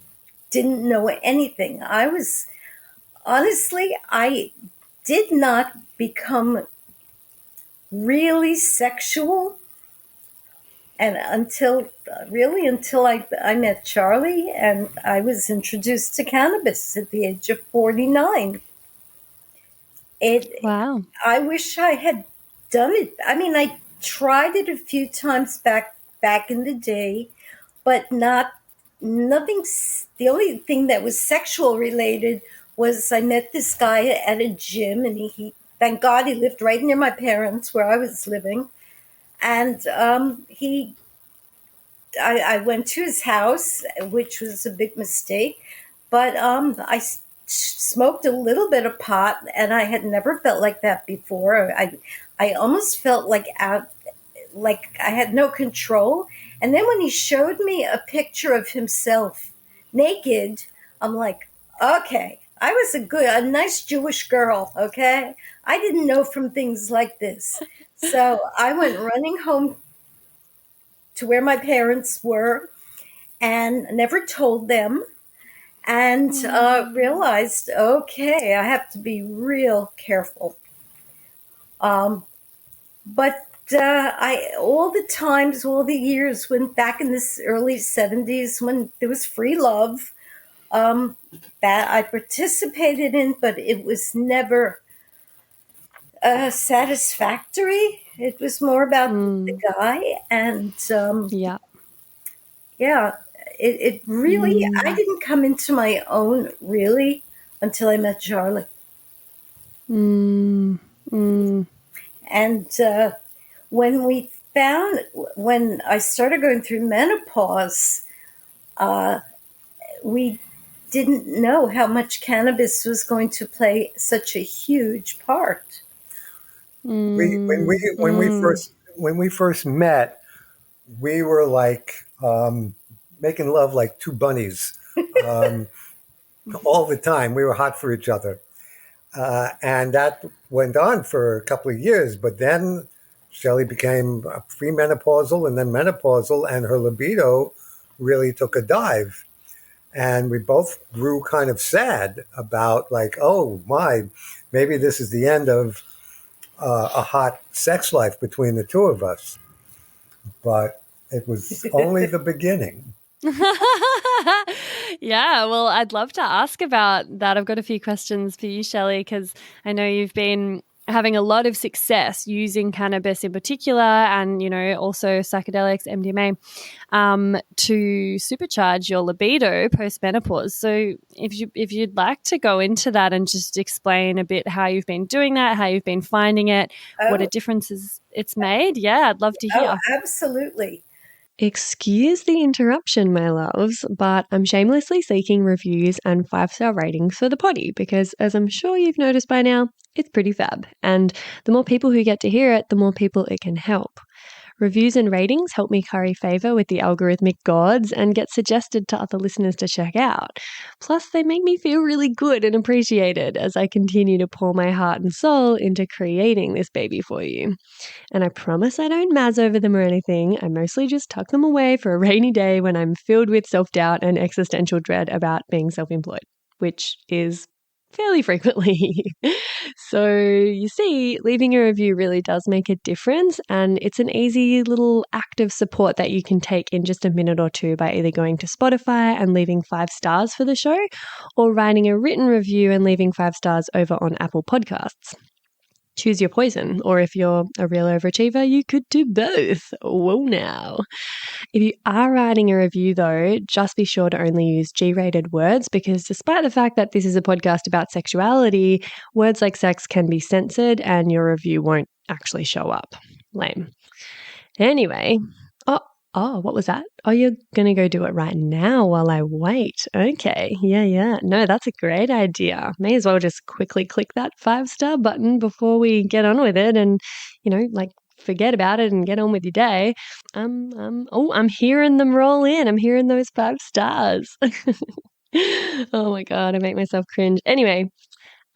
S6: didn't know anything. I did not become really sexual and until I met Charley, and I was introduced to cannabis at the age of 49.
S3: Wow.
S6: I wish I had done it. I mean, I tried it a few times back in the day, but nothing. The only thing that was sexual related was I met this guy at a gym, and he thank God he lived right near my parents where I was living. And I went to his house, which was a big mistake, but I smoked a little bit of pot, and I had never felt like that before. I almost felt like I had no control. And then when he showed me a picture of himself naked, I'm like, okay, I was a nice Jewish girl, okay? I didn't know from things like this. So I went running home to where my parents were and never told them, and realized, okay, I have to be real careful. But all the years when back in the early 70s when there was free love, that I participated in, but it was never satisfactory. It was more about the guy, and it really, I didn't come into my own really until I met Charley. And when I started going through menopause, we didn't know how much cannabis was going to play such a huge part.
S5: When we first met, we were like making love like two bunnies all the time. We were hot for each other, and that went on for a couple of years. But then Shelley became premenopausal and then menopausal, and her libido really took a dive. And we both grew kind of sad about like, oh my, maybe this is the end of a hot sex life between the two of us. But it was only the beginning.
S3: Yeah, well, I'd love to ask about that. I've got a few questions for you, Shelley, because I know you've been having a lot of success using cannabis in particular, and also psychedelics, Mdma, to supercharge your libido post-menopause. So if you'd like to go into that and just explain a bit how you've been doing that, how you've been finding it, what a difference it's made, I'd love to hear.
S6: Oh, absolutely.
S8: Excuse the interruption, my loves, but I'm shamelessly seeking reviews and 5-star ratings for the potty because, as I'm sure you've noticed by now, it's pretty fab. And the more people who get to hear it, the more people it can help. Reviews and ratings help me curry favour with the algorithmic gods and get suggested to other listeners to check out. Plus, they make me feel really good and appreciated as I continue to pour my heart and soul into creating this baby for you. And I promise I don't mazz over them or anything. I mostly just tuck them away for a rainy day when I'm filled with self-doubt and existential dread about being self-employed, which is fairly frequently. So you see, leaving a review really does make a difference, and it's an easy little act of support that you can take in just a minute or two by either going to Spotify and leaving 5 stars for the show, or writing a written review and leaving 5 stars over on Apple Podcasts. Choose your poison, or if you're a real overachiever, you could do both. Whoa now. If you are writing a review though, just be sure to only use G-rated words, because despite the fact that this is a podcast about sexuality, words like sex can be censored and your review won't actually show up. Lame. Anyway, oh, what was that? Oh, you're going to go do it right now while I wait. Okay. Yeah. No, that's a great idea. May as well just quickly click that 5-star button before we get on with it and, forget about it and get on with your day. I'm hearing them roll in. I'm hearing those 5 stars. Oh my God, I make myself cringe. Anyway,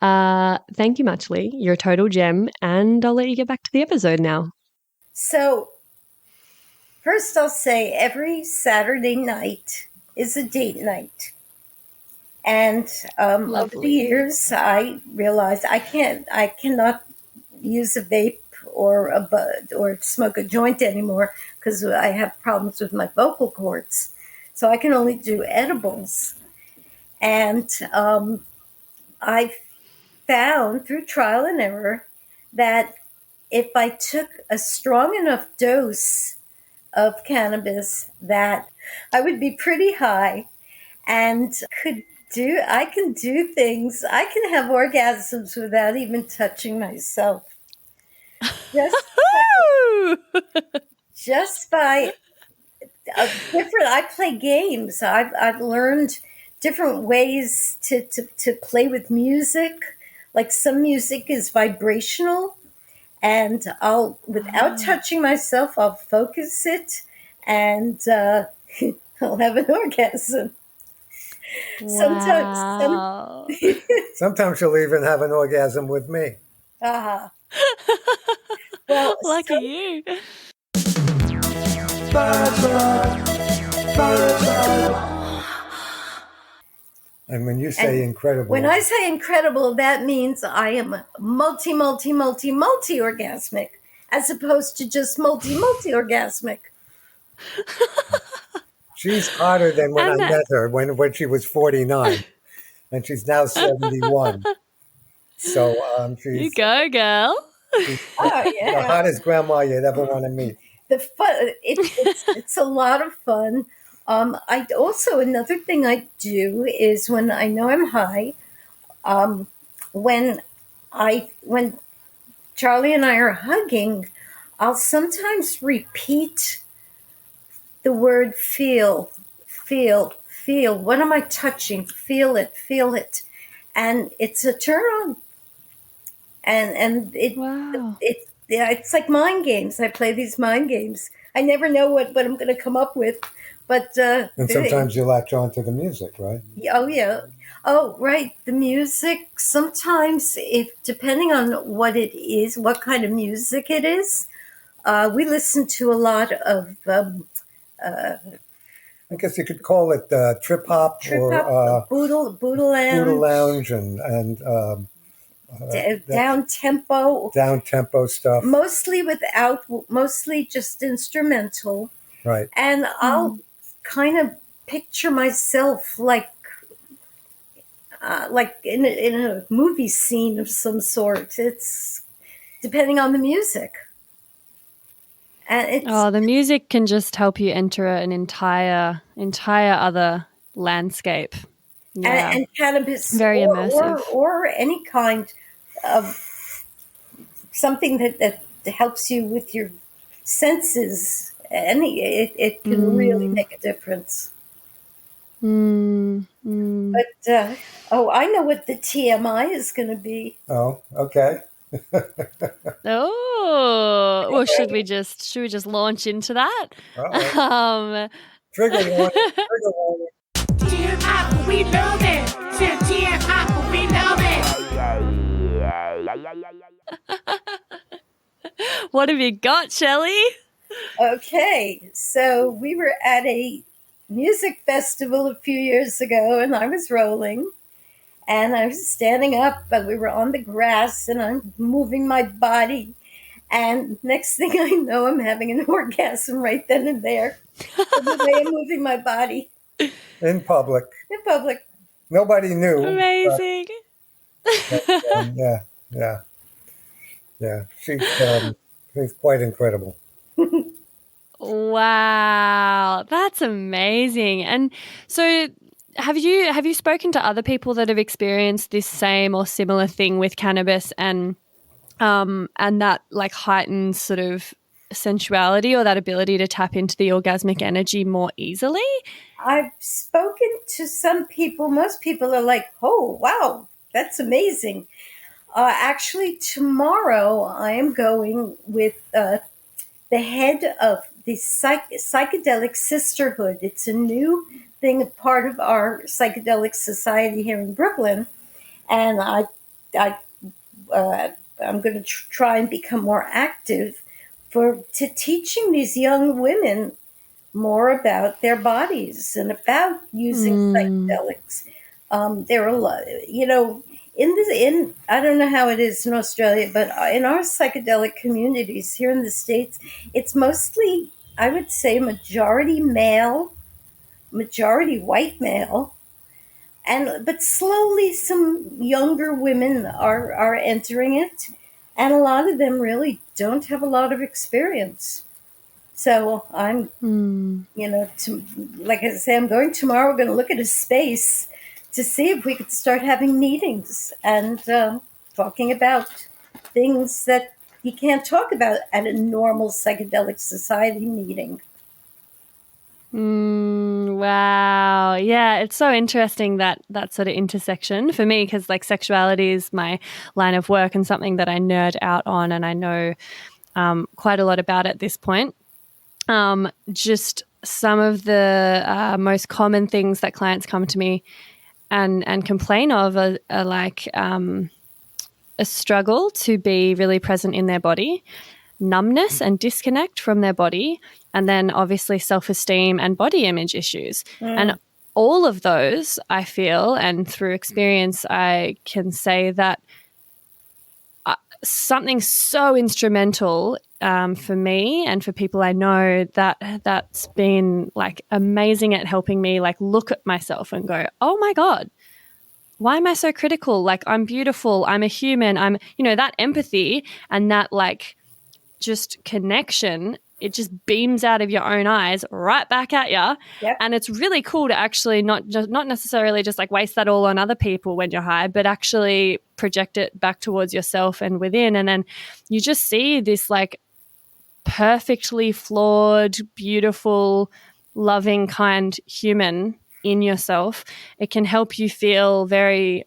S8: thank you much, Lee. You're a total gem, and I'll let you get back to the episode now.
S6: So, first I'll say every Saturday night is a date night. And over the years, I realized I cannot use a vape or a bud or smoke a joint anymore because I have problems with my vocal cords. So I can only do edibles. And I found through trial and error that if I took a strong enough dose of cannabis, that I would be pretty high and I can do things. I can have orgasms without even touching myself. Just by I play games. I've learned different ways to play with music. Like some music is vibrational, and without touching myself, I'll focus it, and I'll have an orgasm.
S3: Wow.
S5: Sometimes she'll even have an orgasm with me.
S6: Uh-huh. Well,
S3: lucky you.
S5: And when you say incredible...
S6: When I say incredible, that means I am multi-orgasmic, as opposed to just multi-orgasmic.
S5: She's hotter than when I met her, when she was 49. And she's now 71. So she's...
S3: You go, girl.
S5: She's the hottest grandma you'd ever want to meet.
S6: It's a lot of fun. I also, another thing I do is when I know I'm high, when Charlie and I are hugging, I'll sometimes repeat the word feel. What am I touching? Feel it. And it's a turn on. And it's like mind games. I play these mind games. I never know what I'm going to come up with. But
S5: and sometimes you latch on to the music, right?
S6: Oh, yeah. Oh, right. The music. Sometimes, depending on what it is, what kind of music it is, we listen to a lot of...
S5: I guess you could call it trip hop or
S6: Boodle
S5: Lounge and
S6: down tempo
S5: stuff.
S6: Mostly just instrumental.
S5: Right.
S6: And I'll kind of picture myself like in a movie scene of some sort. It's depending on the music. And
S3: the music can just help you enter an entire other landscape. Yeah.
S6: And cannabis,
S3: very immersive,
S6: or any kind of something that helps you with your senses. It can really make a difference. But I know what the TMI is going to be.
S5: Oh, okay.
S3: Oh, well, should we just launch into that?
S5: Uh-oh.
S3: Um,
S5: Trigger warning. Trigger warning.
S2: TMI, we love it. Said TMI, we love it.
S3: what have you got, Shelley?
S6: Okay, so we were at a music festival a few years ago, and I was rolling, and I was standing up, but we were on the grass, and I'm moving my body, and next thing I know, I'm having an orgasm right then and there. The way I'm moving my body
S5: In public.
S6: in public.
S5: Nobody knew.
S3: Amazing.
S5: Yeah. She's quite incredible.
S3: Wow, that's amazing. And so have you spoken to other people that have experienced this same or similar thing with cannabis and that like heightened sort of sensuality or that ability to tap into the orgasmic energy more easily?
S6: I've spoken to some people. Most people are like, oh, wow, that's amazing. Actually, tomorrow I am going with the head of the Psychedelic Sisterhood. It's a new thing, a part of our psychedelic society here in Brooklyn. And I'm going to try and become more active to teaching these young women more about their bodies and about using psychedelics. There are a lot, in I don't know how it is in Australia, but in our psychedelic communities here in the States, it's mostly, I would say, majority male, majority white male, but slowly some younger women are entering it, and a lot of them really don't have a lot of experience. So I'm, like I say, I'm going tomorrow. We're going to look at a space to see if we could start having meetings and talking about things that you can't talk about at a normal psychedelic society meeting.
S3: Wow. Yeah, it's so interesting that sort of intersection for me because like sexuality is my line of work and something that I nerd out on and I know quite a lot about at this point. Just some of the most common things that clients come to me and complain of are like a struggle to be really present in their body, numbness and disconnect from their body, and then obviously self-esteem and body image issues. And all of those, I feel, and through experience, I can say that something so instrumental for me and for people I know that's been like amazing at helping me like look at myself and go, oh my God, why am I so critical? Like I'm beautiful, I'm a human, I'm, that empathy and that like just connection, it just beams out of your own eyes right back at you.
S6: Yep.
S3: And it's really cool to actually not necessarily just like waste that all on other people when you're high, but actually project it back towards yourself and within. And then you just see this like perfectly flawed, beautiful, loving, kind human in yourself. It can help you feel very,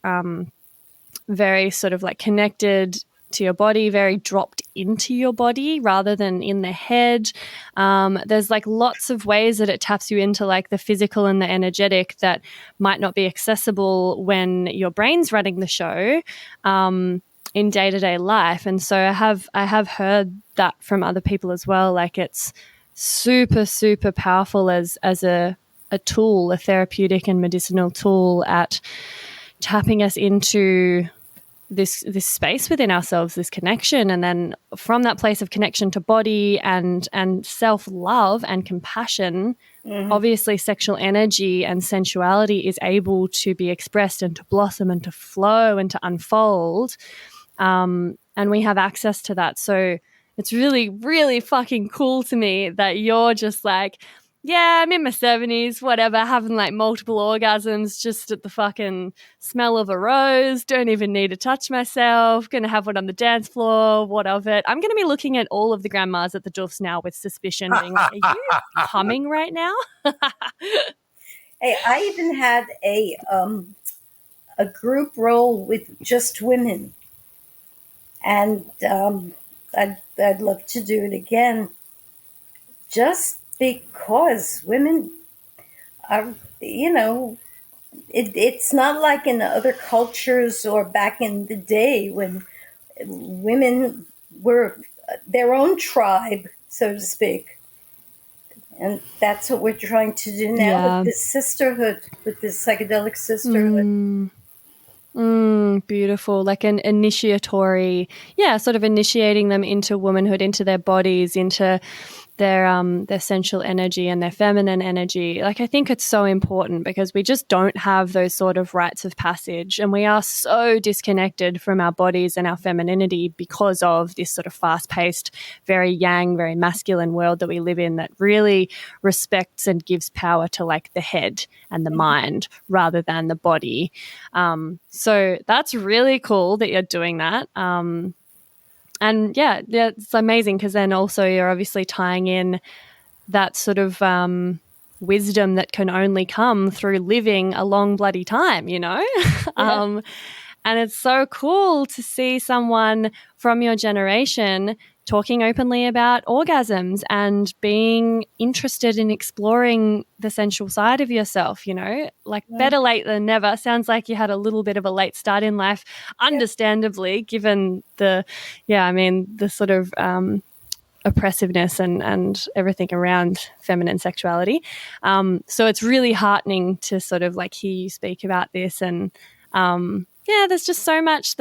S3: very sort of like connected to your body, very dropped into your body rather than in the head. There's like lots of ways that it taps you into like the physical and the energetic that might not be accessible when your brain's running the show in day-to-day life. And so I have heard that from other people as well. Like it's super, super powerful as a tool, a therapeutic and medicinal tool at tapping us into this space within ourselves, this connection, and then from that place of connection to body and self-love and compassion, obviously sexual energy and sensuality is able to be expressed and to blossom and to flow and to unfold, and we have access to that. So it's really, really fucking cool to me that you're just like, yeah, I'm in my 70s, whatever, having like multiple orgasms just at the fucking smell of a rose, don't even need to touch myself, going to have one on the dance floor, what of it. I'm going to be looking at all of the grandmas at the doofs now with suspicion, being like, are you humming right now?
S6: Hey, I even had a group role with just women. And I'd love to do it again, just because women are, it's not like in other cultures or back in the day when women were their own tribe, so to speak. And that's what we're trying to do now
S3: Yeah.
S6: with this sisterhood, with this psychedelic sisterhood.
S3: Beautiful. Like an initiatory, sort of initiating them into womanhood, into their bodies, into their sensual energy and their feminine energy. Like, I think it's so important because we just don't have those sort of rites of passage, and we are so disconnected from our bodies and our femininity because of this sort of fast-paced, very yang, very masculine world that we live in, that really respects and gives power to like the head and the mind rather than the body. So that's really cool that you're doing that. And yeah, it's amazing because then also you're obviously tying in that sort of wisdom that can only come through living a long bloody time,
S6: Yeah.
S3: And it's so cool to see someone from your generation talking openly about orgasms and being interested in exploring the sensual side of yourself, like better late than never. Sounds like you had a little bit of a late start in life, understandably, given the sort of oppressiveness and everything around feminine sexuality. So it's really heartening to sort of like hear you speak about this, and there's just so much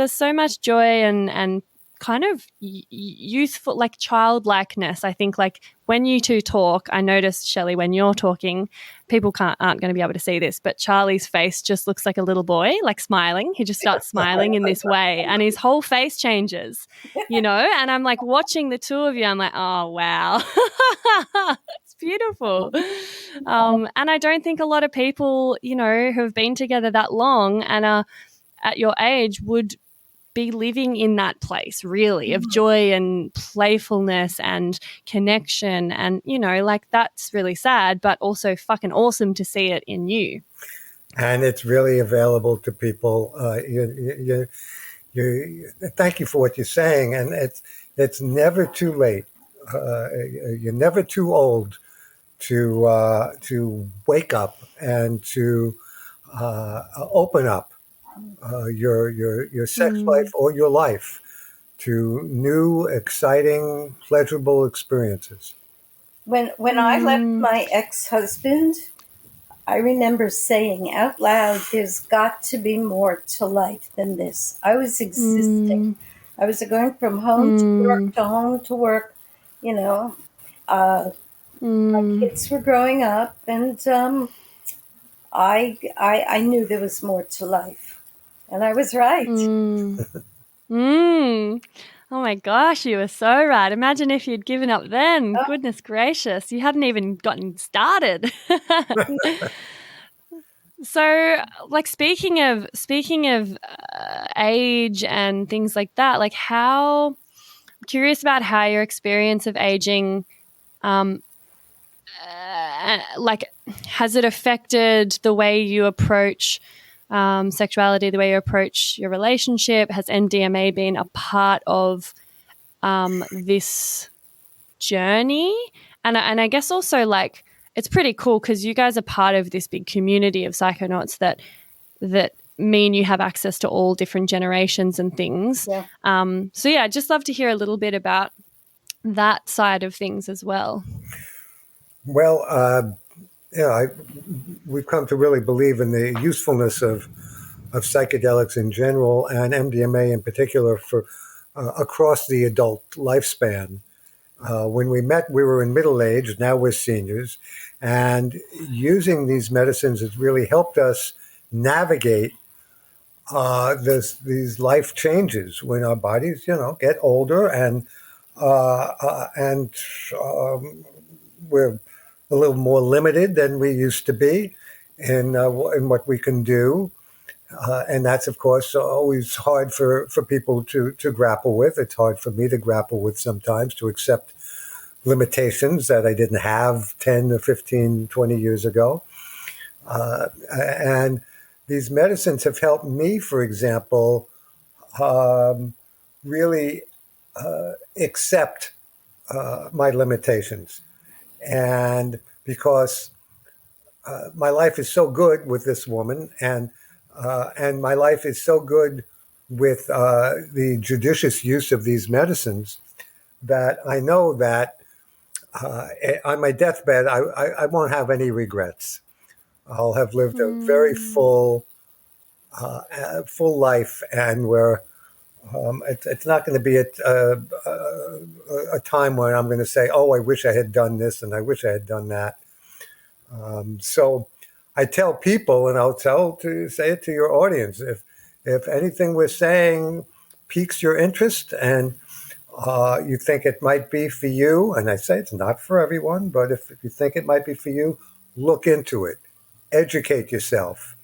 S3: joy and kind of youthful, like childlikeness. I think like when you two talk, I noticed, Shelley, when you're talking, people aren't going to be able to see this, but Charlie's face just looks like a little boy, like smiling. He just starts smiling in this way and his whole face changes, and I'm like watching the two of you. I'm like, oh, wow. It's beautiful. And I don't think a lot of people, who have been together that long and are at your age would be living in that place really of joy and playfulness and connection, and like that's really sad but also fucking awesome to see it in you.
S5: And it's really available to people. Thank you for what you're saying, and it's never too late. You're never too old to wake up and to open up your sex life or your life to new, exciting, pleasurable experiences.
S6: When I left my ex-husband, I remember saying out loud, "There's got to be more to life than this." I was existing. I was going from home to work to home to work. My kids were growing up, and I knew there was more to life, and I was right.
S3: Oh my gosh, you were so right. Imagine if you'd given up then. Goodness gracious, you hadn't even gotten started. So, like speaking of age and things like that, like I'm curious about how your experience of aging, like, has it affected the way you approach sexuality, the way you approach your relationship? Has MDMA been a part of this journey? And I guess also, like, it's pretty cool because you guys are part of this big community of psychonauts that mean you have access to all different generations and things.
S6: Yeah.
S3: So yeah, I'd just love to hear a little bit about that side of things as well.
S5: Well, we've come to really believe in the usefulness of psychedelics in general and MDMA in particular for across the adult lifespan. When we met, we were in middle age. Now we're seniors, and using these medicines has really helped us navigate these life changes when our bodies, get older and we're a little more limited than we used to be in what we can do. And that's, of course, always hard for people to grapple with. It's hard for me to grapple with sometimes, to accept limitations that I didn't have 10 or 15, 20 years ago. And these medicines have helped me, for example, really accept my limitations. And because my life is so good with this woman, and my life is so good with the judicious use of these medicines, that I know that on my deathbed, I won't have any regrets. I'll have lived a very full life, and where it's not going to be a time when I'm going to say, "Oh, I wish I had done this and I wish I had done that." So I tell people, and I'll say it to your audience, if anything we're saying piques your interest and you think it might be for you, and I say it's not for everyone, but if you think it might be for you, look into it, educate yourself.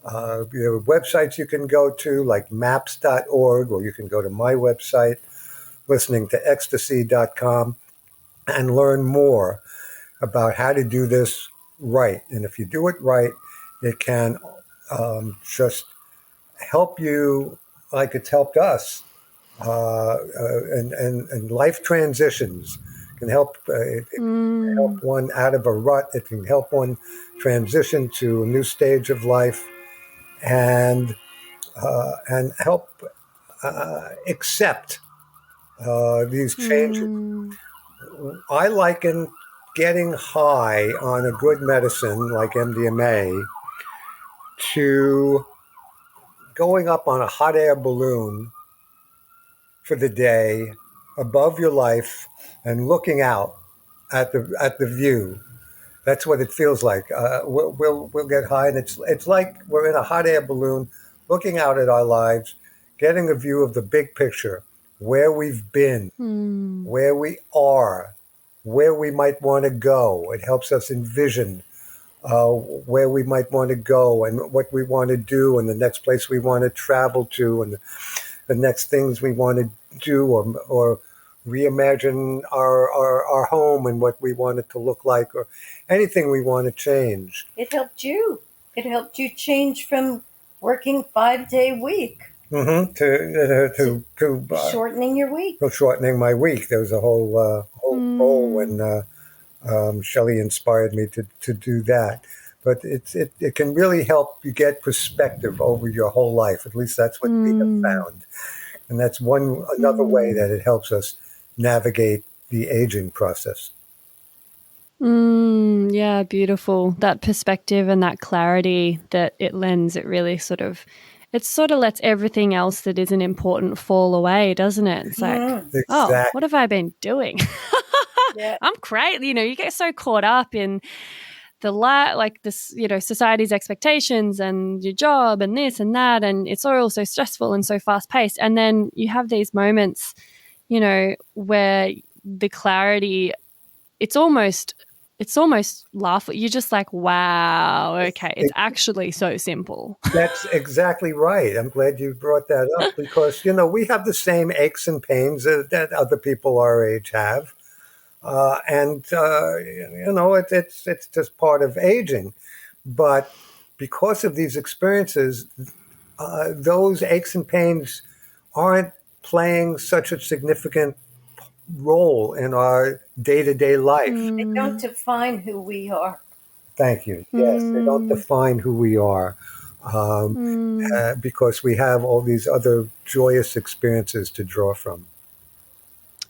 S5: There are websites you can go to, like maps.org, or you can go to my website, listening to ecstasy.com, and learn more about how to do this right. And if you do it right, it can just help you like it's helped us. And life transitions can help. It can help one out of a rut. It can help one transition to a new stage of life, and help accept these changes. I liken getting high on a good medicine like MDMA to going up on a hot air balloon for the day above your life and looking out at the view. That's what it feels like. We'll get high, and it's like we're in a hot air balloon, looking out at our lives, getting a view of the big picture, where we've been, where we are, where we might want to go. It helps us envision where we might want to go and what we want to do, and the next place we want to travel to, and the next things we want to do, or reimagine our home and what we want it to look like, or anything we want to change.
S6: It helped you. It helped you change from working 5-day week
S5: To
S6: shortening your week.
S5: Shortening my week. There was a whole role when Shelley inspired me to do that. But it can really help you get perspective over your whole life. At least that's what we have found. And that's another way that it helps us navigate the aging process.
S3: Yeah, beautiful. That perspective and that clarity that it lends, it really sort of lets everything else that isn't important fall away, doesn't it? It's like, oh, what have I been doing?
S6: Yeah.
S3: I'm crazy. You get so caught up in society's expectations and your job and this and that, and it's all so stressful and so fast paced. And then you have these moments, where the clarity, it's almost laughable. You're just like, wow, okay, it's actually so simple.
S5: That's exactly right. I'm glad you brought that up, because, we have the same aches and pains that other people our age have. It's just part of aging. But because of these experiences, those aches and pains aren't playing such a significant role in our day-to-day life.
S6: They don't define who we are.
S5: Thank you. Yes, they don't define who we are, because we have all these other joyous experiences to draw from.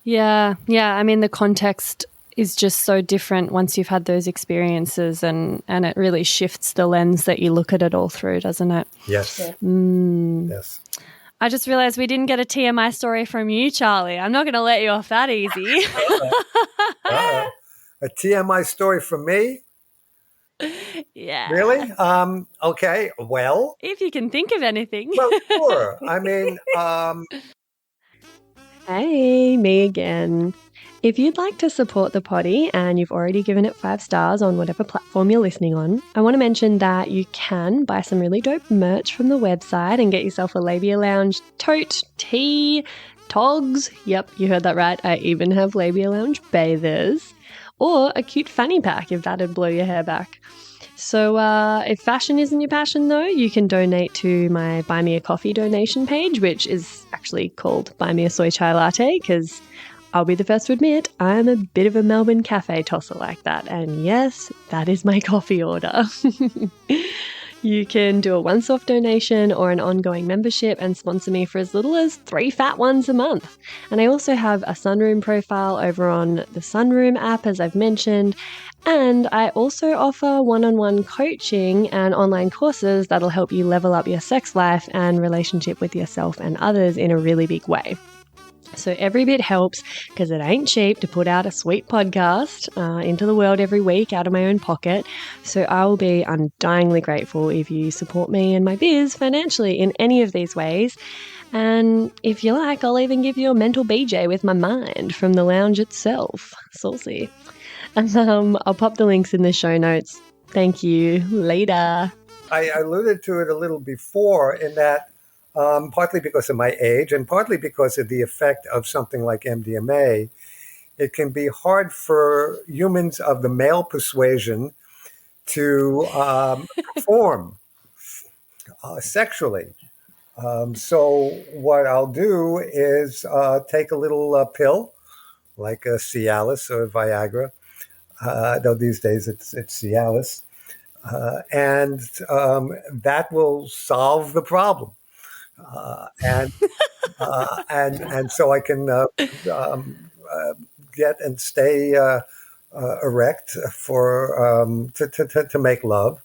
S3: Yeah. I mean, the context is just so different once you've had those experiences, and it really shifts the lens that you look at it all through, doesn't it?
S5: Yes.
S6: Yeah.
S5: Yes.
S3: I just realized we didn't get a TMI story from you, Charlie. I'm not going to let you off that easy.
S5: A TMI story from me?
S3: Yeah.
S5: Really? Okay. Well,
S3: if you can think of anything.
S5: Well, sure. I mean,
S8: Hey, me again. If you'd like to support the potty and you've already given it 5 stars on whatever platform you're listening on, I want to mention that you can buy some really dope merch from the website and get yourself a Labia Lounge tote, tee, togs. Yep, you heard that right. I even have Labia Lounge bathers. Or a cute fanny pack if that'd blow your hair back. So if fashion isn't your passion, though, you can donate to my Buy Me a Coffee donation page, which is actually called Buy Me a Soy Chai Latte, because I'll be the first to admit I'm a bit of a Melbourne cafe tosser like that. And yes, that is my coffee order. You can do a once-off donation or an ongoing membership and sponsor me for as little as 3 fat ones a month. And I also have a Sunroom profile over on the Sunroom app, as I've mentioned. And I also offer one-on-one coaching and online courses that'll help you level up your sex life and relationship with yourself and others in a really big way. So every bit helps, because it ain't cheap to put out a sweet podcast into the world every week out of my own pocket. So I will be undyingly grateful if you support me and my biz financially in any of these ways. And if you like, I'll even give you a mental BJ with my mind from the lounge itself. Saucy. And I'll pop the links in the show notes. Thank you. Later.
S5: I alluded to it a little before in that partly because of my age and partly because of the effect of something like MDMA, it can be hard for humans of the male persuasion to perform sexually. So what I'll do is take a little pill, like a Cialis or Viagra, though these days it's Cialis, and that will solve the problem. And so I can get and stay erect for to make love,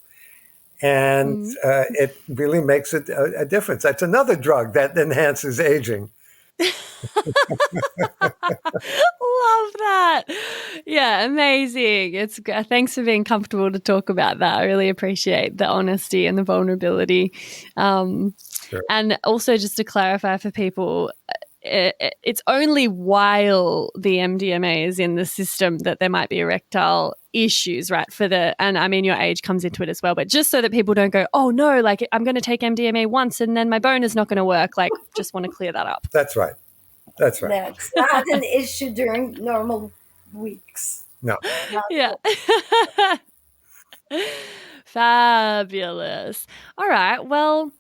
S5: and it really makes a difference. That's another drug that enhances aging.
S3: Love that. Yeah, amazing. Thanks for being comfortable to talk about that. I really appreciate the honesty and the vulnerability.
S5: Sure.
S3: And also, just to clarify for people, it's only while the MDMA is in the system that there might be erectile issues, right? And I mean, your age comes into it as well, but just so that people don't go, oh no, like I'm going to take MDMA once and then my bone is not going to work. Like, just want to clear that up.
S5: That's right. That's right.
S6: That's not an issue during normal weeks.
S5: No.
S3: Yeah. Fabulous. All right. Well,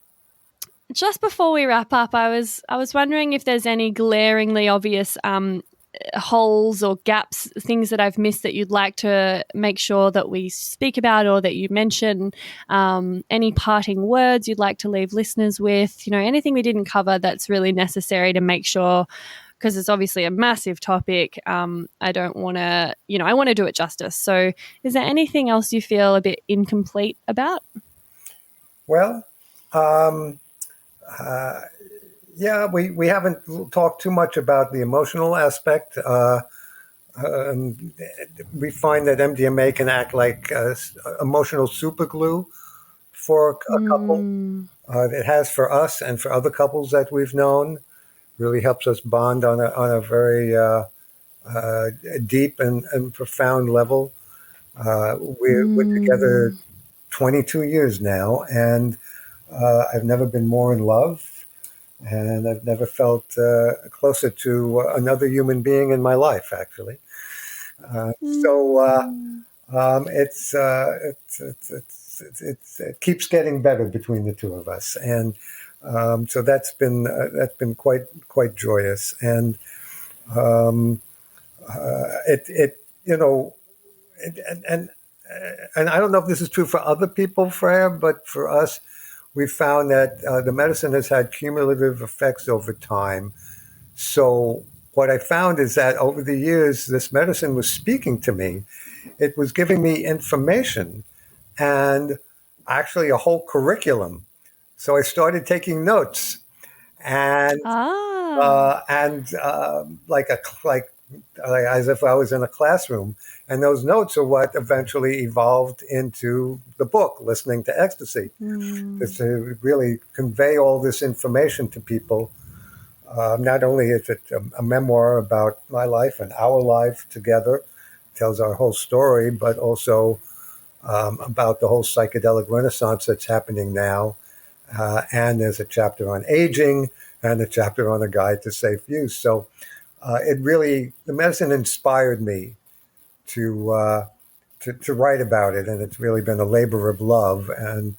S3: just before we wrap up, I was wondering if there's any glaringly obvious holes or gaps, things that I've missed that you'd like to make sure that we speak about or that you mention, any parting words you'd like to leave listeners with, anything we didn't cover that's really necessary to make sure, because it's obviously a massive topic. I don't want to, I want to do it justice. So is there anything else you feel a bit incomplete about?
S5: Well, yeah, we haven't talked too much about the emotional aspect. We find that MDMA can act like emotional superglue for a couple. It has for us and for other couples that we've known. Really helps us bond on a very deep and profound level. We're together 22 years now, and I've never been more in love, and I've never felt closer to another human being in my life, actually. It keeps getting better between the two of us, and so that's been quite joyous, and and I don't know if this is true for other people, Freya, but for us, we found that the medicine has had cumulative effects over time. So what I found is that over the years, this medicine was speaking to me. It was giving me information and actually a whole curriculum. So I started taking notes, and like as if I was in a classroom. And those notes are what eventually evolved into the book, Listening to Ecstasy, to really convey all this information to people. Not only is it a memoir about my life and our life together, tells our whole story, but also about the whole psychedelic renaissance that's happening now. And there's a chapter on aging and a chapter on a guide to safe use. So the medicine inspired me to to write about it, and it's really been a labor of love, and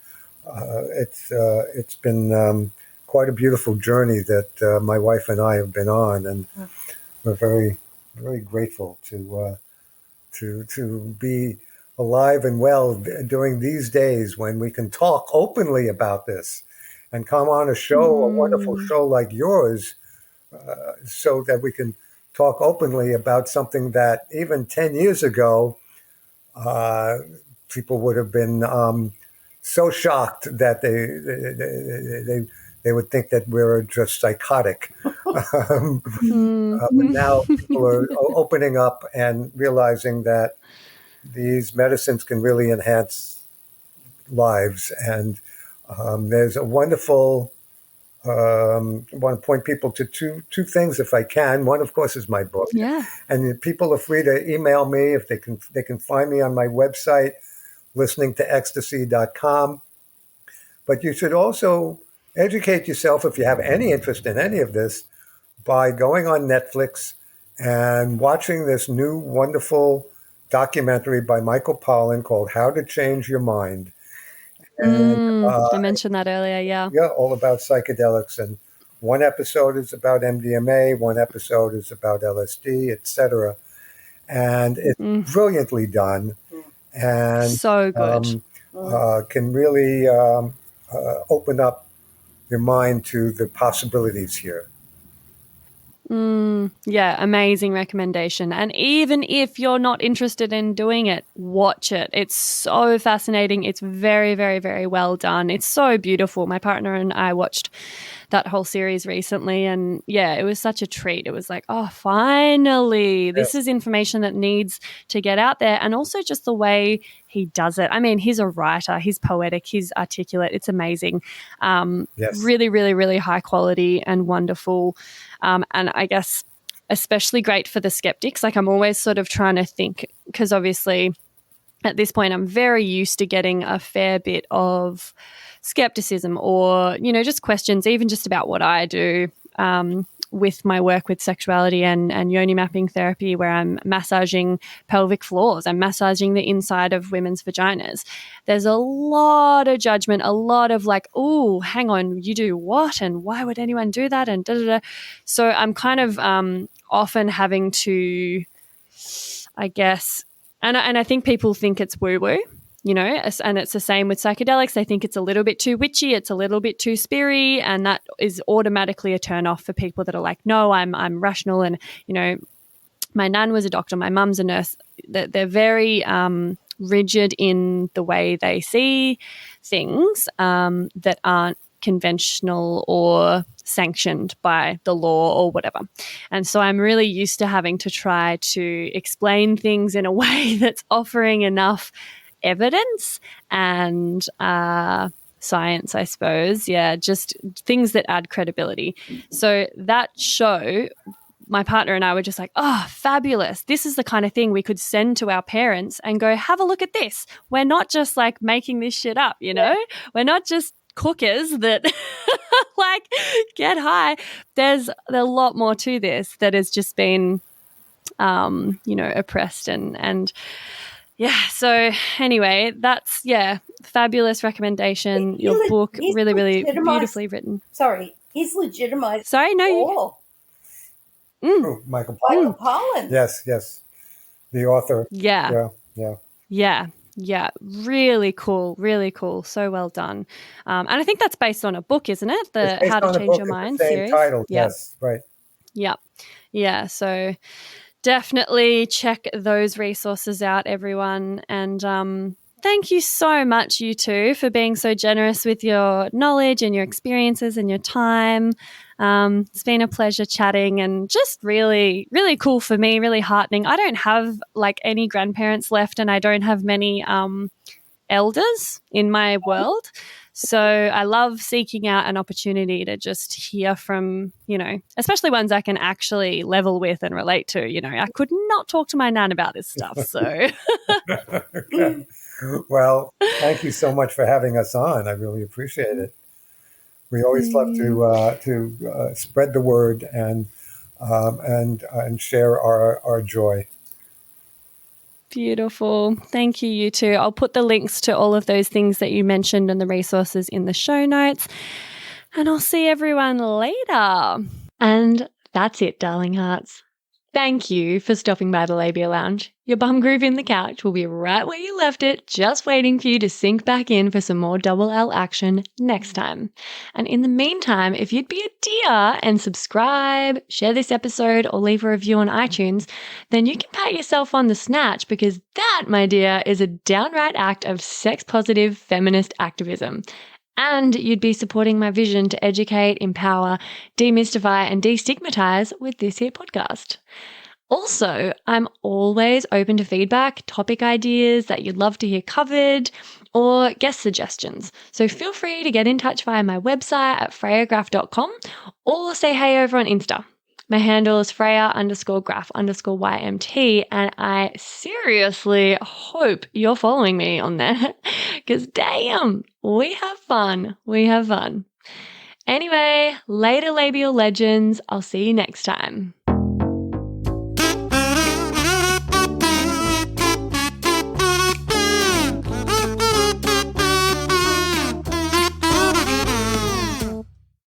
S5: it's been quite a beautiful journey that my wife and I have been on, and we're very, very grateful to be alive and well during these days when we can talk openly about this and come on a show, a wonderful show like yours, so that we can talk openly about something that even 10 years ago, people would have been so shocked that they would think that we're just psychotic. But now people are opening up and realizing that these medicines can really enhance lives. And there's a wonderful, I want to point people to two things if I can. One, of course, is my book.
S3: Yeah.
S5: And people are free to email me if they can find me on my website, listeningtoecstasy.com. But you should also educate yourself, if you have any interest in any of this, by going on Netflix and watching this new wonderful documentary by Michael Pollan called How to Change Your Mind. And,
S3: I mentioned that earlier, yeah.
S5: Yeah, all about psychedelics. And one episode is about MDMA, one episode is about LSD, etc. And it's brilliantly done. And
S3: so good.
S5: Can really open up your mind to the possibilities here.
S3: Yeah, amazing recommendation. And even if you're not interested in doing it, watch it. It's so fascinating. It's very, very, very well done. It's so beautiful. My partner and I watched that whole series recently, and yeah, it was such a treat. It was like, oh, finally, this is information that needs to get out there. And also just the way he does it. I mean, he's a writer, he's poetic, he's articulate. It's amazing. Really, really, really high quality and wonderful. And I guess especially great for the skeptics. Like, I'm always sort of trying to think, because obviously at this point I'm very used to getting a fair bit of skepticism or, you know, just questions, even just about what I do with my work with sexuality and yoni mapping therapy, where I'm massaging pelvic floors, I'm massaging the inside of women's vaginas. There's a lot of judgment, a lot of like, oh, hang on, you do what? And why would anyone do that? And da-da-da. So I'm kind of often having to, I guess, and I think people think it's woo-woo, you know, and it's the same with psychedelics. They think it's a little bit too witchy, it's a little bit too spirity, and that is automatically a turn off for people that are like, no, I'm rational. And, you know, my nan was a doctor, my mum's a nurse. They're very rigid in the way they see things that aren't conventional or sanctioned by the law or whatever. And so I'm really used to having to try to explain things in a way that's offering enough evidence and science, I suppose. Yeah, just things that add credibility. So that show, my partner and I were just like, oh, fabulous. This is the kind of thing we could send to our parents and go, have a look at this. We're not just like making this shit up, you know? We're not just cookers that like get high. There's a lot more to this that has just been, you know, oppressed and yeah. So anyway, that's, fabulous recommendation. Your book, really, really beautifully written.
S6: Sorry, he's legitimized.
S3: Sorry, no,
S5: you. Michael
S6: Pollan.
S5: Yes. The author.
S3: Yeah.
S5: Yeah.
S3: Really cool. So well done. And I think that's based on a book, isn't it? The
S5: It's based
S3: How to
S5: on a
S3: Change
S5: book
S3: Your
S5: with
S3: Mind
S5: the same
S3: series.
S5: title. Yes, right.
S3: Yeah. So definitely check those resources out, everyone. And thank you so much, you two, for being so generous with your knowledge and your experiences and your time. It's been a pleasure chatting and just really, really cool for me, really heartening. I don't have like any grandparents left, and I don't have many elders in my world. So I love seeking out an opportunity to just hear from, you know, especially ones I can actually level with and relate to. You know, I could not talk to my nan about this stuff. So,
S5: Well, thank you so much for having us on. I really appreciate it. We always love to spread the word and share our joy.
S3: Beautiful. Thank you, you two. I'll put the links to all of those things that you mentioned and the resources in the show notes. And I'll see everyone later.
S8: And that's it, darling hearts. Thank you for stopping by the Labia Lounge. Your bum groove in the couch will be right where you left it, just waiting for you to sink back in for some more double L action next time. And in the meantime, if you'd be a dear and subscribe, share this episode, or leave a review on iTunes, then you can pat yourself on the snatch, because that, my dear, is a downright act of sex-positive feminist activism. And you'd be supporting my vision to educate, empower, demystify, and destigmatize with this here podcast. Also, I'm always open to feedback, topic ideas that you'd love to hear covered, or guest suggestions. So feel free to get in touch via my website at freyagraph.com or say hey over on Insta. My handle is Freya_graph_YMT, and I seriously hope you're following me on there, because damn, we have fun. We have fun. Anyway, later labial legends. I'll see you next time.